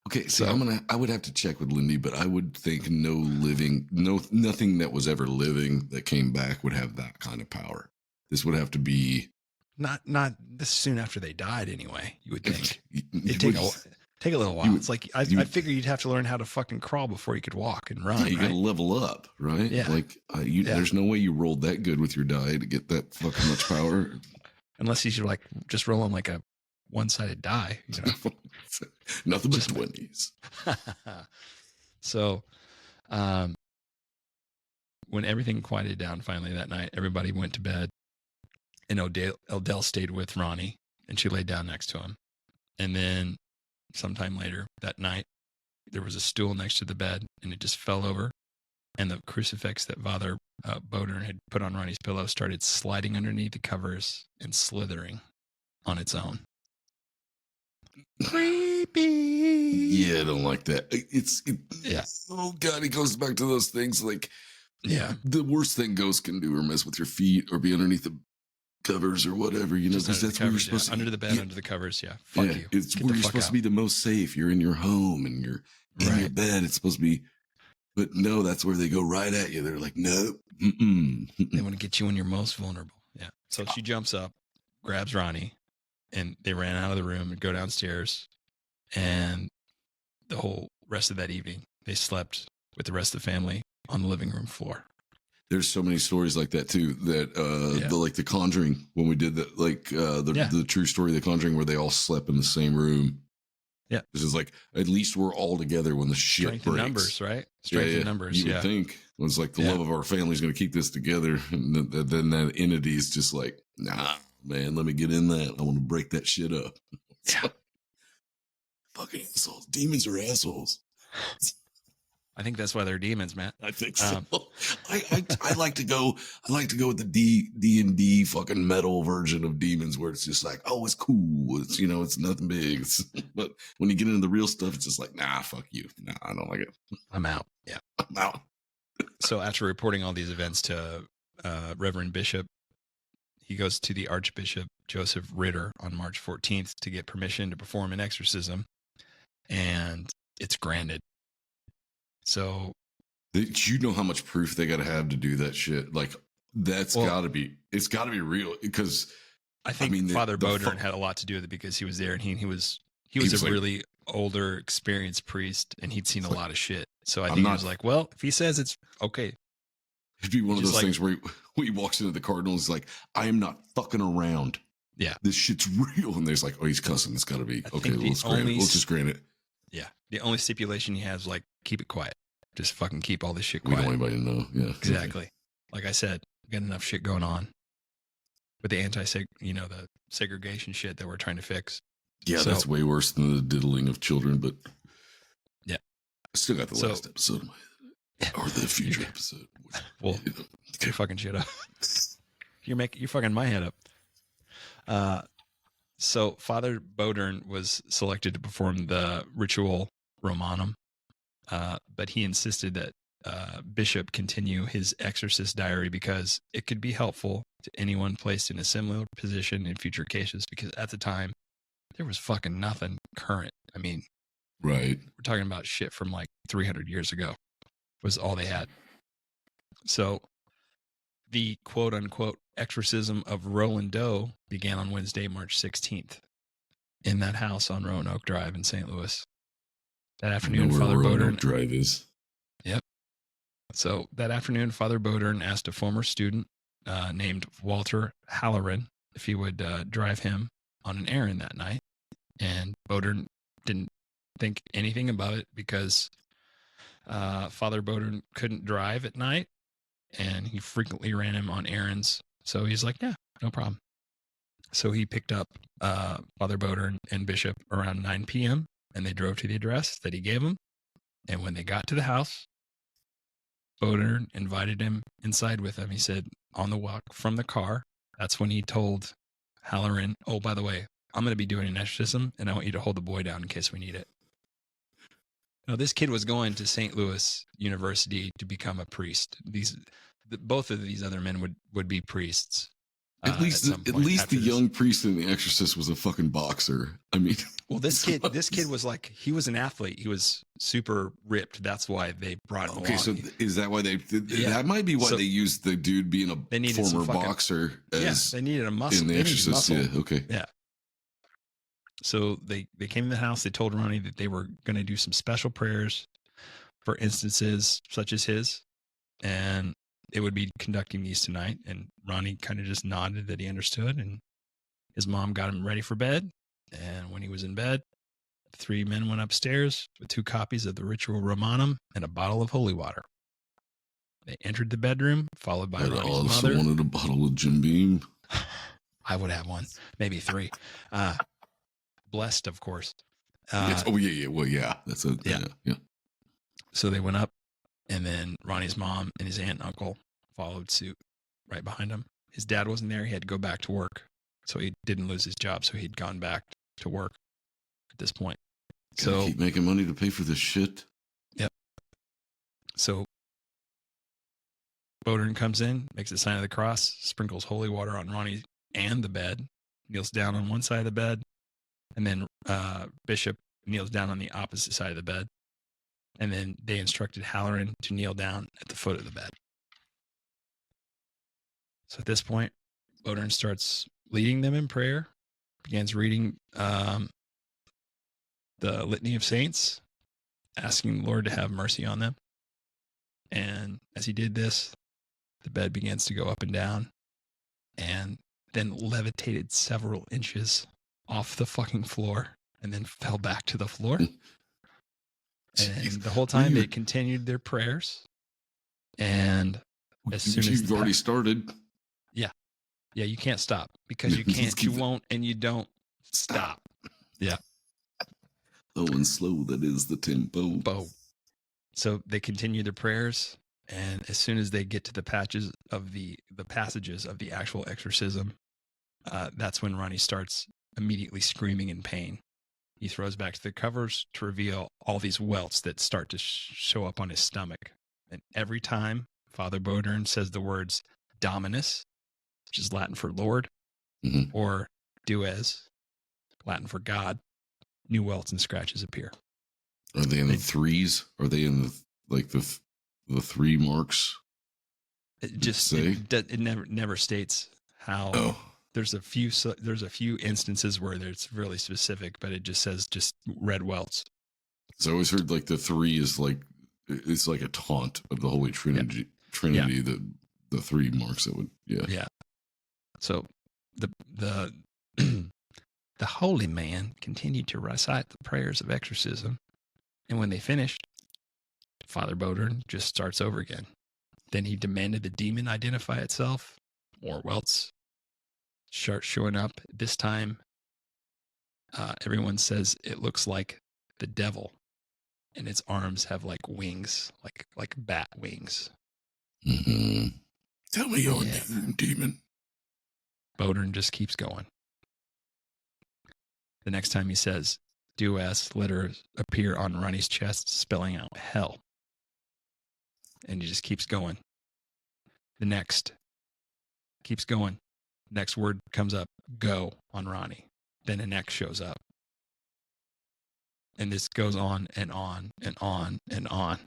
Okay, so I would have to check with Lindy, but I would think nothing that was ever living that came back would have that kind of power. This would have to be not this soon after they died anyway. You would think it'd take a little while. It's like I figure you'd have to learn how to fucking crawl before you could walk and run. Yeah, you got to level up, right? Yeah. Like there's no way you rolled that good with your die to get that fucking much power. Unless you should like just roll on like a one-sided die, you know? Nothing but 20s. So, when everything quieted down finally that night, everybody went to bed, and Odell stayed with Ronnie, and she laid down next to him. And then, sometime later that night, there was a stool next to the bed, and it just fell over, and the crucifix that Father Bodern had put on Ronnie's pillow started sliding underneath the covers and slithering on its own. Creepy. Yeah, I don't like that. Yeah. Oh God, it goes back to those things like, yeah, the worst thing ghosts can do are mess with your feet or be underneath the covers or whatever, you know, because that's where you're supposed to. Under the bed, under the covers, yeah. Fuck you. It's where you're supposed to be the most safe. You're in your home and you're in your bed. It's supposed to be, but no, that's where they go right at you. They're like, no. They want to get you when you're most vulnerable. Yeah. So she jumps up, grabs Ronnie, and they ran out of the room and go downstairs. And the whole rest of that evening, they slept with the rest of the family on the living room floor. There's so many stories like that too. That the Conjuring, when we did that, the true story of the Conjuring, where they all slept in the same room. Yeah, this is like at least we're all together when the shit Strength breaks. In numbers, right? Strength in numbers. You would think it was like the love of our family is going to keep this together, and then that entity is just like, nah, man, let me get in that. I want to break that shit up. Yeah. Fucking assholes. Demons are assholes. I think that's why they're demons, Matt. I think so. I like to go with the D&D fucking metal version of demons, where it's just like, oh, it's cool. It's, you know, it's nothing big. But when you get into the real stuff, it's just like, nah, fuck you. Nah, I don't like it. I'm out. Yeah. I'm out. So after reporting all these events to Reverend Bishop, he goes to the Archbishop Joseph Ritter on March 14th to get permission to perform an exorcism, and it's granted. So, you know how much proof they got to have to do that shit? Like, it's got to be real, because I think Father Bodern had a lot to do with it, because he was there, and he was a really older, experienced priest, and he'd seen a lot of shit. So I think he was like, well, if he says it's okay. It'd be one of those things where he walks into the Cardinals, like, I am not fucking around. Yeah. This shit's real. And there's like, oh, he's cussing. It's got to be. Okay, let's just grant it. Yeah. The only stipulation he has, like, keep it quiet. Just fucking keep all this shit quiet. We don't want anybody to know. Yeah. Exactly. Like I said, we got enough shit going on with the the segregation shit that we're trying to fix. Yeah, so, that's way worse than the diddling of children, but yeah. I still got the last episode of or the future episode. Well, you're fucking shit up. You're fucking my head up. So Father Bodern was selected to perform the ritual Romanum, but he insisted that Bishop continue his exorcist diary because it could be helpful to anyone placed in a similar position in future cases, because at the time there was fucking nothing current. I mean, right. We're talking about shit from like 300 years ago. was all they had. So the quote unquote exorcism of Roland Doe began on Wednesday, March 16th in that house on Roanoke Drive in St. Louis. That afternoon, Father Bodern Drive is. Yep. So that afternoon, Father Bodern asked a former student named Walter Halloran if he would drive him on an errand that night. And Bodern didn't think anything about it because Father Bodern couldn't drive at night and he frequently ran him on errands. So he's like, yeah, no problem. So he picked up Father Bodern and Bishop around 9 p.m. and they drove to the address that he gave them. And when they got to the house, Bodern invited him inside with him. He said, on the walk from the car, that's when he told Halloran, oh, by the way, I'm going to be doing an exorcism, and I want you to hold the boy down in case we need it. Now, this kid was going to St. Louis University to become a priest. Both of these other men would be priests. At least the young priest in The Exorcist was a fucking boxer. I mean, well, this kid was like, he was an athlete. He was super ripped. That's why they brought him along. So is that why that might be why they used the dude being a former boxer as they needed a muscle. In The Exorcist. Yeah, okay. Yeah. So they came to the house. They told Ronnie that they were going to do some special prayers for instances such as his. And they would be conducting these tonight, and Ronnie kind of just nodded that he understood, and his mom got him ready for bed. And when he was in bed, the three men went upstairs with 2 copies of the Ritual Romanum and a bottle of holy water. They entered the bedroom, followed by Ronnie's also mother. Wanted a bottle of Jim Beam. I would have one, maybe 3. Blessed, of course. Well, yeah. That's yeah. So they went up. And then Ronnie's mom and his aunt and uncle followed suit right behind him. His dad wasn't there. He had to go back to work. So he didn't lose his job. So he'd gone back to work at this point. So keep making money to pay for this shit. Yep. So Bodern comes in, makes the sign of the cross, sprinkles holy water on Ronnie and the bed, kneels down on one side of the bed. And then Bishop kneels down on the opposite side of the bed. And then they instructed Halloran to kneel down at the foot of the bed. So at this point, Bodern starts leading them in prayer, begins reading the Litany of Saints, asking the Lord to have mercy on them. And as he did this, the bed begins to go up and down and then levitated several inches off the fucking floor and then fell back to the floor. And the whole time they continued their prayers. And as soon as you've already started. Yeah, you can't stop because you can't, you won't, and you don't stop. Yeah. Slow and slow, that is the tempo. So they continue their prayers. And as soon as they get to the passages of the actual exorcism, that's when Ronnie starts immediately screaming in pain. He throws back to the covers to reveal all these welts that start to show up on his stomach. And every time Father Bodern says the words Dominus, which is Latin for Lord, or Dues, Latin for God, new welts and scratches appear. Are they in the threes? Are they in the 3 marks? It never states how. Oh. There's a few instances where it's really specific, but it just says red welts. So I always heard like the 3 is it's like a taunt of the Holy Trinity. Yeah. The 3 marks that would Yeah. So the holy man continued to recite the prayers of exorcism, and when they finished, Father Bodern just starts over again. Then he demanded the demon identify itself. More welts start showing up. This time, everyone says it looks like the devil, and its arms have like wings, like bat wings. Mm-hmm. Tell me your name, demon. Bodern just keeps going. The next time he says, "Dues," letters appear on Ronnie's chest, spelling out hell. And he just keeps going. The next keeps going. Next word comes up, go, on Ronnie. Then an X shows up. And this goes on and on and on and on.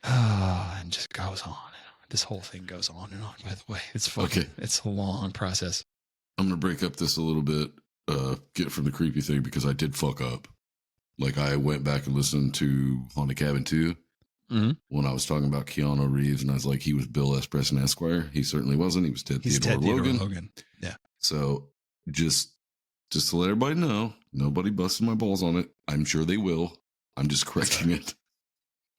And just goes on. This whole thing goes on and on, by the way. It's fucking, Okay. It's a long process. I'm going to break up this a little bit, get from the creepy thing, because I did fuck up. Like, I went back and listened to Haunted Cabin 2 when I was talking about Keanu Reeves, and I was like, he was Bill S. Preston Esquire. He certainly wasn't. He was He's Theodore Logan. Logan. Yeah. So just to let everybody know, nobody busted my balls on it. I'm sure they will. I'm just correcting it.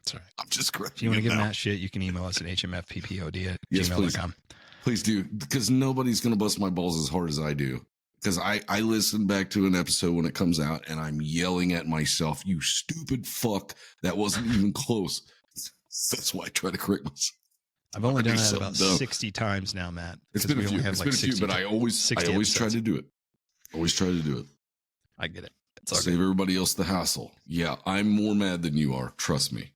That's all right. I'm just correcting it. If you want to give now. Matt shit, you can email us at hmfppod@gmail.com. Yes, please do, because nobody's going to bust my balls as hard as I do. Because I listen back to an episode when it comes out and I'm yelling at myself, you stupid fuck. That wasn't even close. That's why I try to correct myself. I've only done that so about dumb. 60 times now, Matt. It's been a few. Have It's like been a few, 60 but I always try episodes. to do it. Always try to do it. I get it. It's all Save good. everybody else the hassle. Yeah, I'm more mad than you are. Trust me.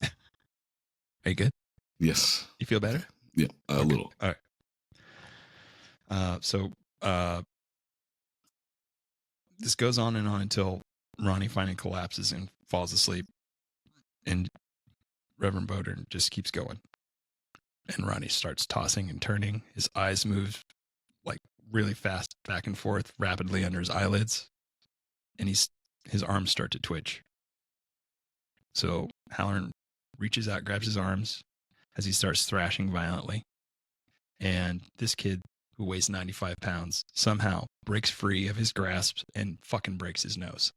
Are you good? Yes. You feel better? Yeah, a Okay. little. All right. So this goes on and on until Ronnie finally collapses and falls asleep. And Reverend Bowden just keeps going. And Ronnie starts tossing and turning. His eyes move like really fast back and forth rapidly under his eyelids. And his arms start to twitch. So Halloran reaches out, grabs his arms as he starts thrashing violently. And this kid, who weighs 95 pounds, somehow breaks free of his grasp and fucking breaks his nose.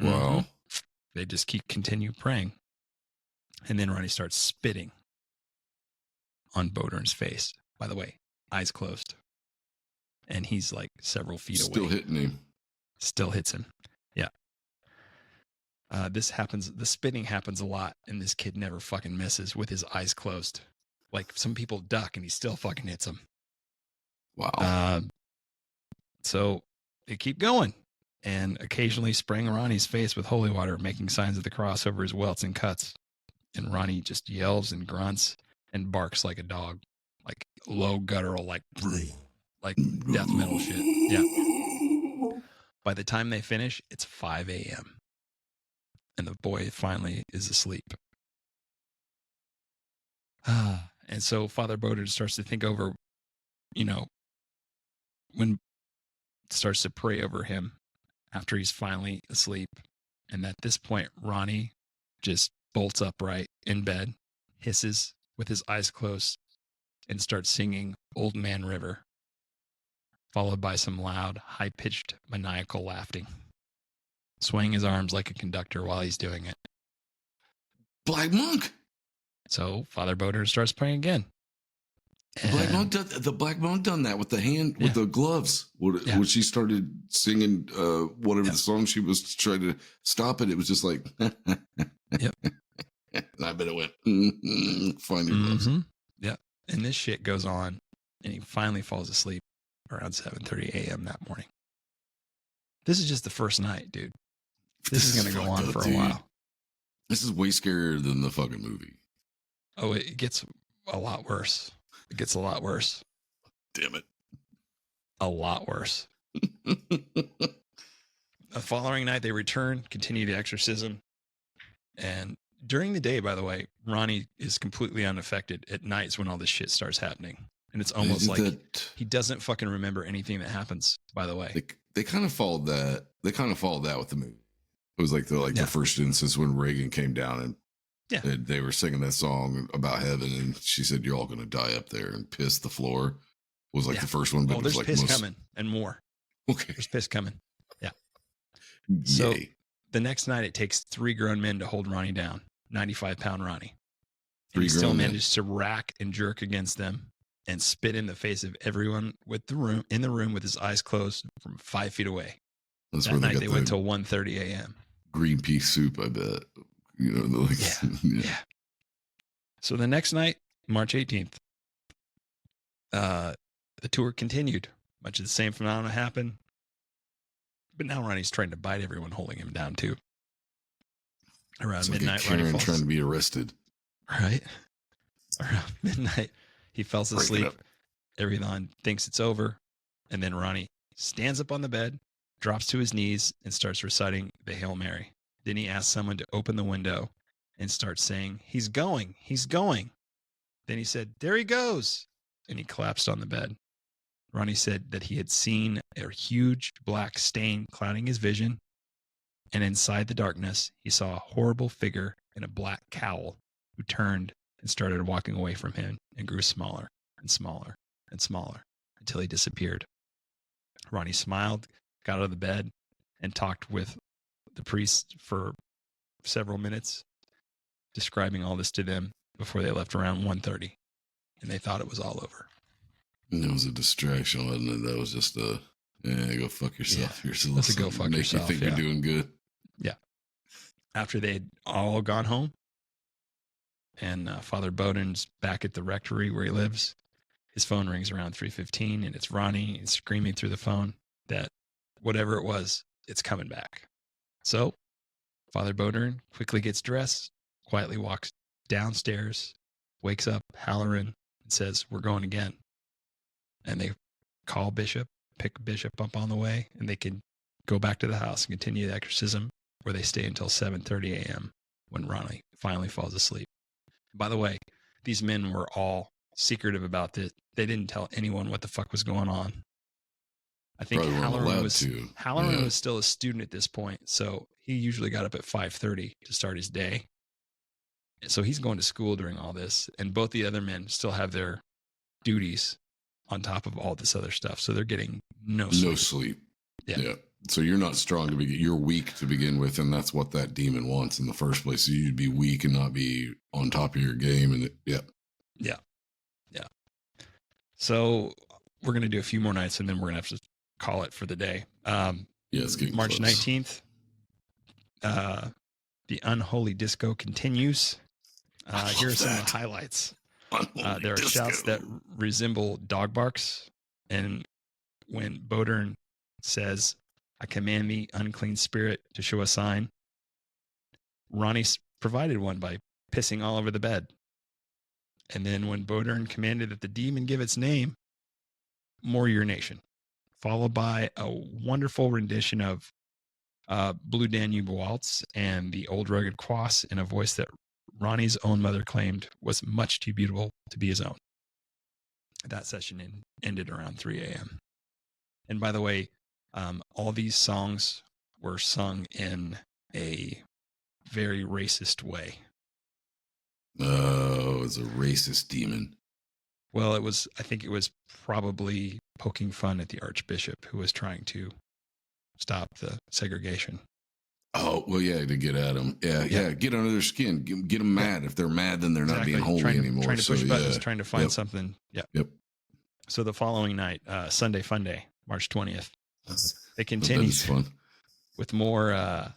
Wow. They just continue praying. And then Ronnie starts spitting on Bodern's face. By the way, eyes closed. And he's like several feet away. Still hitting him. Still hits him. Yeah. This happens. The spitting happens a lot. And this kid never fucking misses with his eyes closed. Like some people duck and he still fucking hits them. Wow. So they keep going and occasionally spraying Ronnie's face with holy water, making signs of the cross over his welts and cuts. And Ronnie just yells and grunts and barks like a dog, like low guttural, like death metal shit. Yeah. By the time they finish, it's 5 a.m. And the boy finally is asleep. And so Father Bowden starts to think over, when starts to pray over him after he's finally asleep. And at this point, Ronnie just bolts upright in bed, hisses with his eyes closed, and starts singing Old Man River, followed by some loud, high-pitched, maniacal laughing, swaying his arms like a conductor while he's doing it. Black Monk. So Father Bowden starts praying again. The Black Monk done that with the hand, with the gloves. When she started singing whatever the song she was trying to stop it, it was just like, Yep. And I bet it went, find your gloves. Yeah. And this shit goes on, and he finally falls asleep around 7:30 a.m. that morning. This is just the first night, dude. This is going to go on for a while. This is way scarier than the fucking movie. Oh, it gets a lot worse. It gets a lot worse. Damn it. A lot worse. The following night, they return, continue the exorcism. And during the day, by the way, Ronnie is completely unaffected. At nights when all this shit starts happening. And it's almost he doesn't fucking remember anything that happens, by the way. They kind of followed that. They kind of followed that with the movie. It was like the first instance when Reagan came down and they were singing that song about heaven, and she said, "You're all going to die up there," and pissed the floor was like the first one. But oh, it was there's like piss coming and more. Okay, there's piss coming. Yeah. Yay. So the next night, it takes 3 grown men to hold Ronnie down. 95-pound Ronnie. And he still manages to rack and jerk against them and spit in the face of everyone in the room with his eyes closed from 5 feet away. That's that night they went till 1:30 a.m. Green pea soup, I bet. Yeah. So the next night, March 18th, the tour continued. Much of the same phenomena happened. But now Ronnie's trying to bite everyone holding him down too. Around it's midnight, like Ronnie falls. trying to be arrested. Right? Around midnight, he falls asleep. Everyone thinks it's over. And then Ronnie stands up on the bed, drops to his knees, and starts reciting the Hail Mary. Then he asks someone to open the window, and starts saying, "He's going, he's going." Then he said, "There he goes." And he collapsed on the bed. Ronnie said that he had seen a huge black stain clouding his vision. And inside the darkness, he saw a horrible figure in a black cowl who turned and started walking away from him and grew smaller and smaller and smaller until he disappeared. Ronnie smiled, got out of the bed, and talked with the priest for several minutes, describing all this to them before they left around 1:30, and they thought it was all over. And it was a distraction, wasn't it? That was just a, go fuck yourself. Yeah, You're that's a go fuck yourself. You think you're doing good. Yeah. After they'd all gone home, and Father Bowden's back at the rectory where he lives, his phone rings around 3:15, and it's Ronnie. He's screaming through the phone that whatever it was, it's coming back. So Father Bowden quickly gets dressed, quietly walks downstairs, wakes up Halloran, and says, "We're going again." And they call Bishop, pick Bishop up on the way, and they can go back to the house and continue the exorcism, where they stay until 7:30 a.m. when Ronnie finally falls asleep. By the way, these men were all secretive about this. They didn't tell anyone what the fuck was going on. I think Halloran was still a student at this point, so he usually got up at 5:30 to start his day. So he's going to school during all this, and both the other men still have their duties on top of all this other stuff. So they're getting no sleep. No sleep. Yeah. So you're not strong to begin. You're weak to begin with, and that's what that demon wants in the first place. So you'd be weak and not be on top of your game. And Yeah. So we're going to do a few more nights, and then we're going to have to call it for the day. It's getting March close. 19th, the Unholy Disco continues. Here are some of the highlights. There are shouts that resemble dog barks. And when Bodern says, "I command thee, unclean spirit, to show a sign," Ronnie provided one by pissing all over the bed. And then when Bodern commanded that the demon give its name, more urination, followed by a wonderful rendition of Blue Danube Waltz and the Old Rugged Cross in a voice that Ronnie's own mother claimed was much too beautiful to be his own. That session ended around 3 a.m. And by the way, all these songs were sung in a very racist way. Oh, it's a racist demon. Well, I think it was probably poking fun at the Archbishop, who was trying to stop the segregation. Oh, well, yeah, to get at them. Yeah, get under their skin. Get them mad. If they're mad, then they're not being holy anymore. Trying to push buttons, trying to find something. Yep. So the following night, Sunday Fun Day, March 20th, they continue with more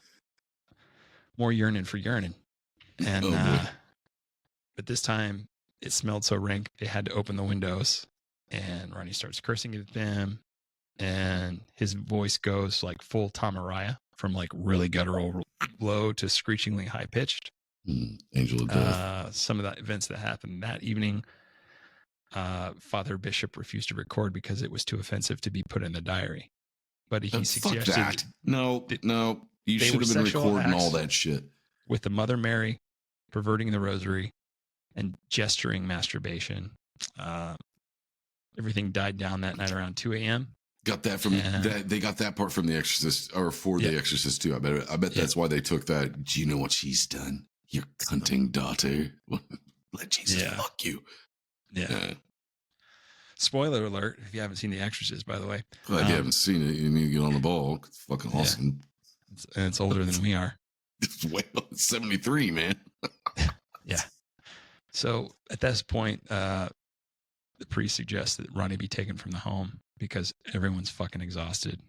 yearning for urine. And but this time it smelled so rank they had to open the windows, and Ronnie starts cursing at them, and his voice goes like full Tom Araya, from like really guttural low to screechingly high pitched. Angel of Death. Some of the events that happened that evening, Father Bishop refused to record because it was too offensive to be put in the diary. But he suggested fuck that. No, you should have been recording all that shit with the Mother Mary, perverting the rosary, and gesturing masturbation. Everything died down that night around 2 a.m. Got that from that. They got that part from The Exorcist, or for The Exorcist too. I bet that's why they took that. Do you know what she's done? Your cunting daughter. Let Jesus fuck you. Yeah. Spoiler alert! If you haven't seen The Exorcist, by the way, glad you haven't seen it. You need to get on the ball. It's fucking awesome. It's older than we are. It's 73, man. Yeah. So at this point, the priest suggests that Ronnie be taken from the home because everyone's fucking exhausted.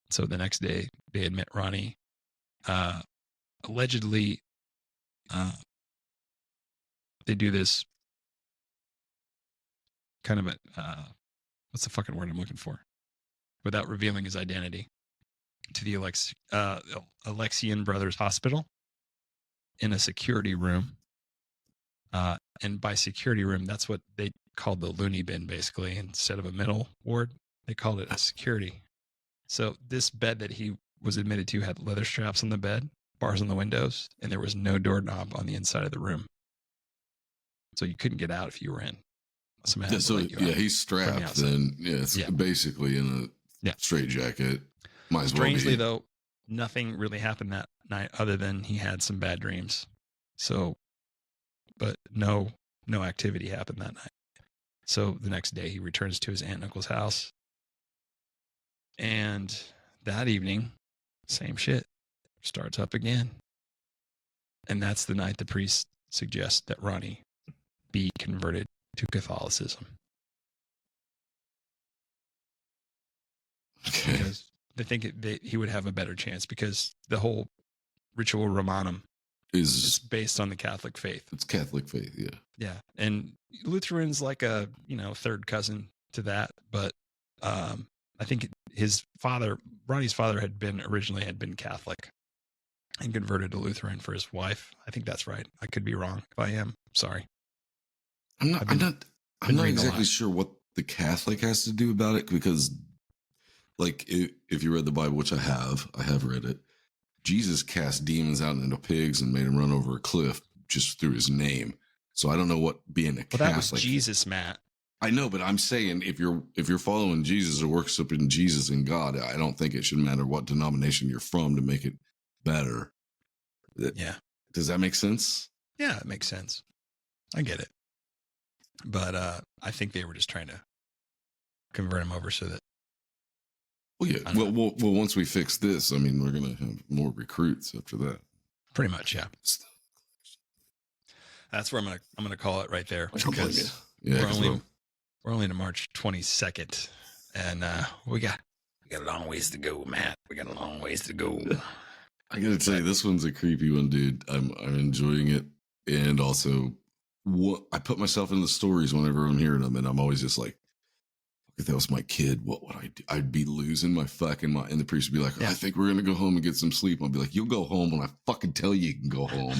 So the next day, they admit Ronnie allegedly they do this kind of a what's the fucking word I'm looking for, without revealing his identity, to the Alexian Brothers Hospital in a security room. And by security room, that's what they called the loony bin, basically. Instead of a mental ward, they called it a security. So this bed that he was admitted to had leather straps on the bed, bars on the windows, and there was no doorknob on the inside of the room. So you couldn't get out if you were in. Somehow Yeah, so let you out he's from the strapped. outside. Then it's basically in a straitjacket. Might as well Strangely, be. though, nothing really happened that night other than he had some bad dreams. So, but no activity happened that night. So the next day he returns to his aunt and uncle's house. And that evening, same shit starts up again. And that's the night the priest suggests that Ronnie be converted to Catholicism. Okay. Because they think he would have a better chance because the whole ritual Romanum is based on the Catholic faith. It's Catholic faith, yeah. Yeah. And Lutheran's like a, third cousin to that. But I think his father, Ronnie's father, had been Catholic and converted to Lutheran for his wife. I think that's right. I could be wrong. If I am, sorry. I'm not exactly sure what the Catholic has to do about it, because like if you read the Bible, which I have read it, Jesus cast demons out into pigs and made them run over a cliff just through his name. So I don't know what being a Catholic. That was Jesus, Matt. I know, but I'm saying if you're following Jesus or worshiping Jesus and God, I don't think it should matter what denomination you're from to make it better. Yeah. Does that make sense? Yeah, it makes sense. I get it. But I think they were just trying to convert him over so that. Well, yeah. Well, once we fix this, I mean, we're going to have more recruits after that. Pretty much, yeah. That's where I'm gonna call it right there, because we're only to March 22nd, and we got a long ways to go, Matt. We got a long ways to go. I gotta tell you, this one's a creepy one, dude. I'm enjoying it, and also, I put myself in the stories whenever I'm hearing them, and I'm always just like, if that was my kid, what would I do? I'd be losing my fucking mind. And the priest would be like, I think we're gonna go home and get some sleep. I'll be like, you'll go home when I fucking tell you can go home.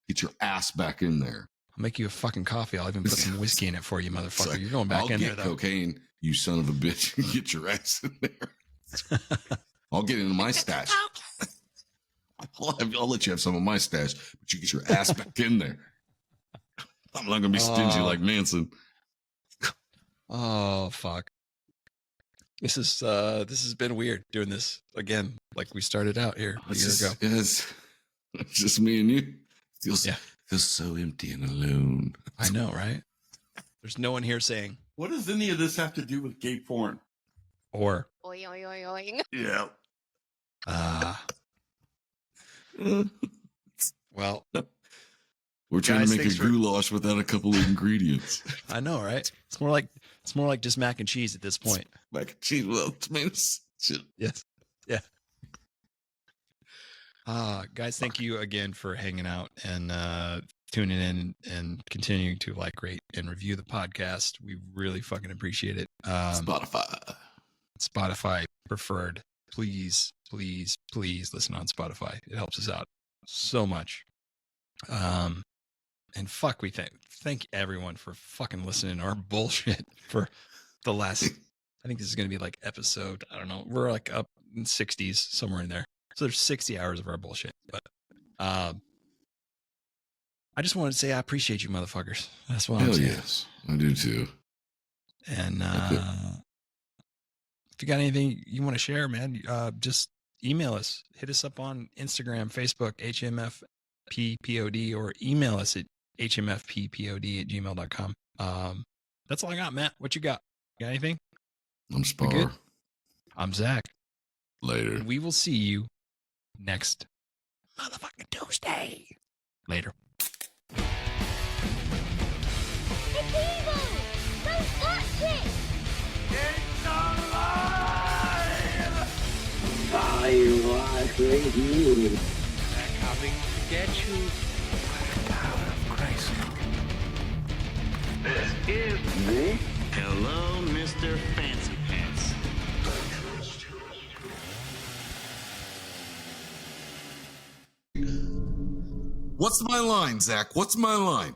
Get your ass back in there. I'll make you a fucking coffee. I'll even put some whiskey in it for you, motherfucker. Like, you're going back in there, though. Cocaine, you son of a bitch. Get your ass in there. I'll get into my stash. I'll let you have some of my stash, but you get your ass back in there. I'm not going to be stingy like Manson. Oh, fuck. This has been weird doing this again, like we started out here a year ago. It's just me and you. Feels so empty and alone. I know, right? There's no one here saying, what does any of this have to do with gay porn? Or Oing, oing, oing. Yeah. Well, we're trying to make a goulash without a couple of ingredients. I know, right? It's more like just mac and cheese at this point. Mac and cheese, well, tomatoes. Yes. Yeah. Guys, thank you again for hanging out and tuning in and continuing to like, rate, and review the podcast. We really fucking appreciate it. Spotify preferred. Please listen on Spotify. It helps us out so much. And fuck, we thank everyone for fucking listening to our bullshit for the last, I think this is going to be like episode, I don't know, we're like up in 60s, somewhere in there. So there's 60 hours of our bullshit. But I just wanted to say I appreciate you, motherfuckers. That's what I'm saying. Yes, I do too. And if you got anything you want to share, man, just email us. Hit us up on Instagram, Facebook, HMFPPOD, or email us at hmfppod@gmail.com. That's all I got, Matt. What you got? You got anything? I'm Spar. I'm Zach. Later. And we will see you next motherfucking Tuesday. Later. It's evil! Don't touch it! It's alive! I was with you. They're coming to get you by the power of Christ. This is Hello, Mr. Fancy Pants. What's my line, Zach? What's my line?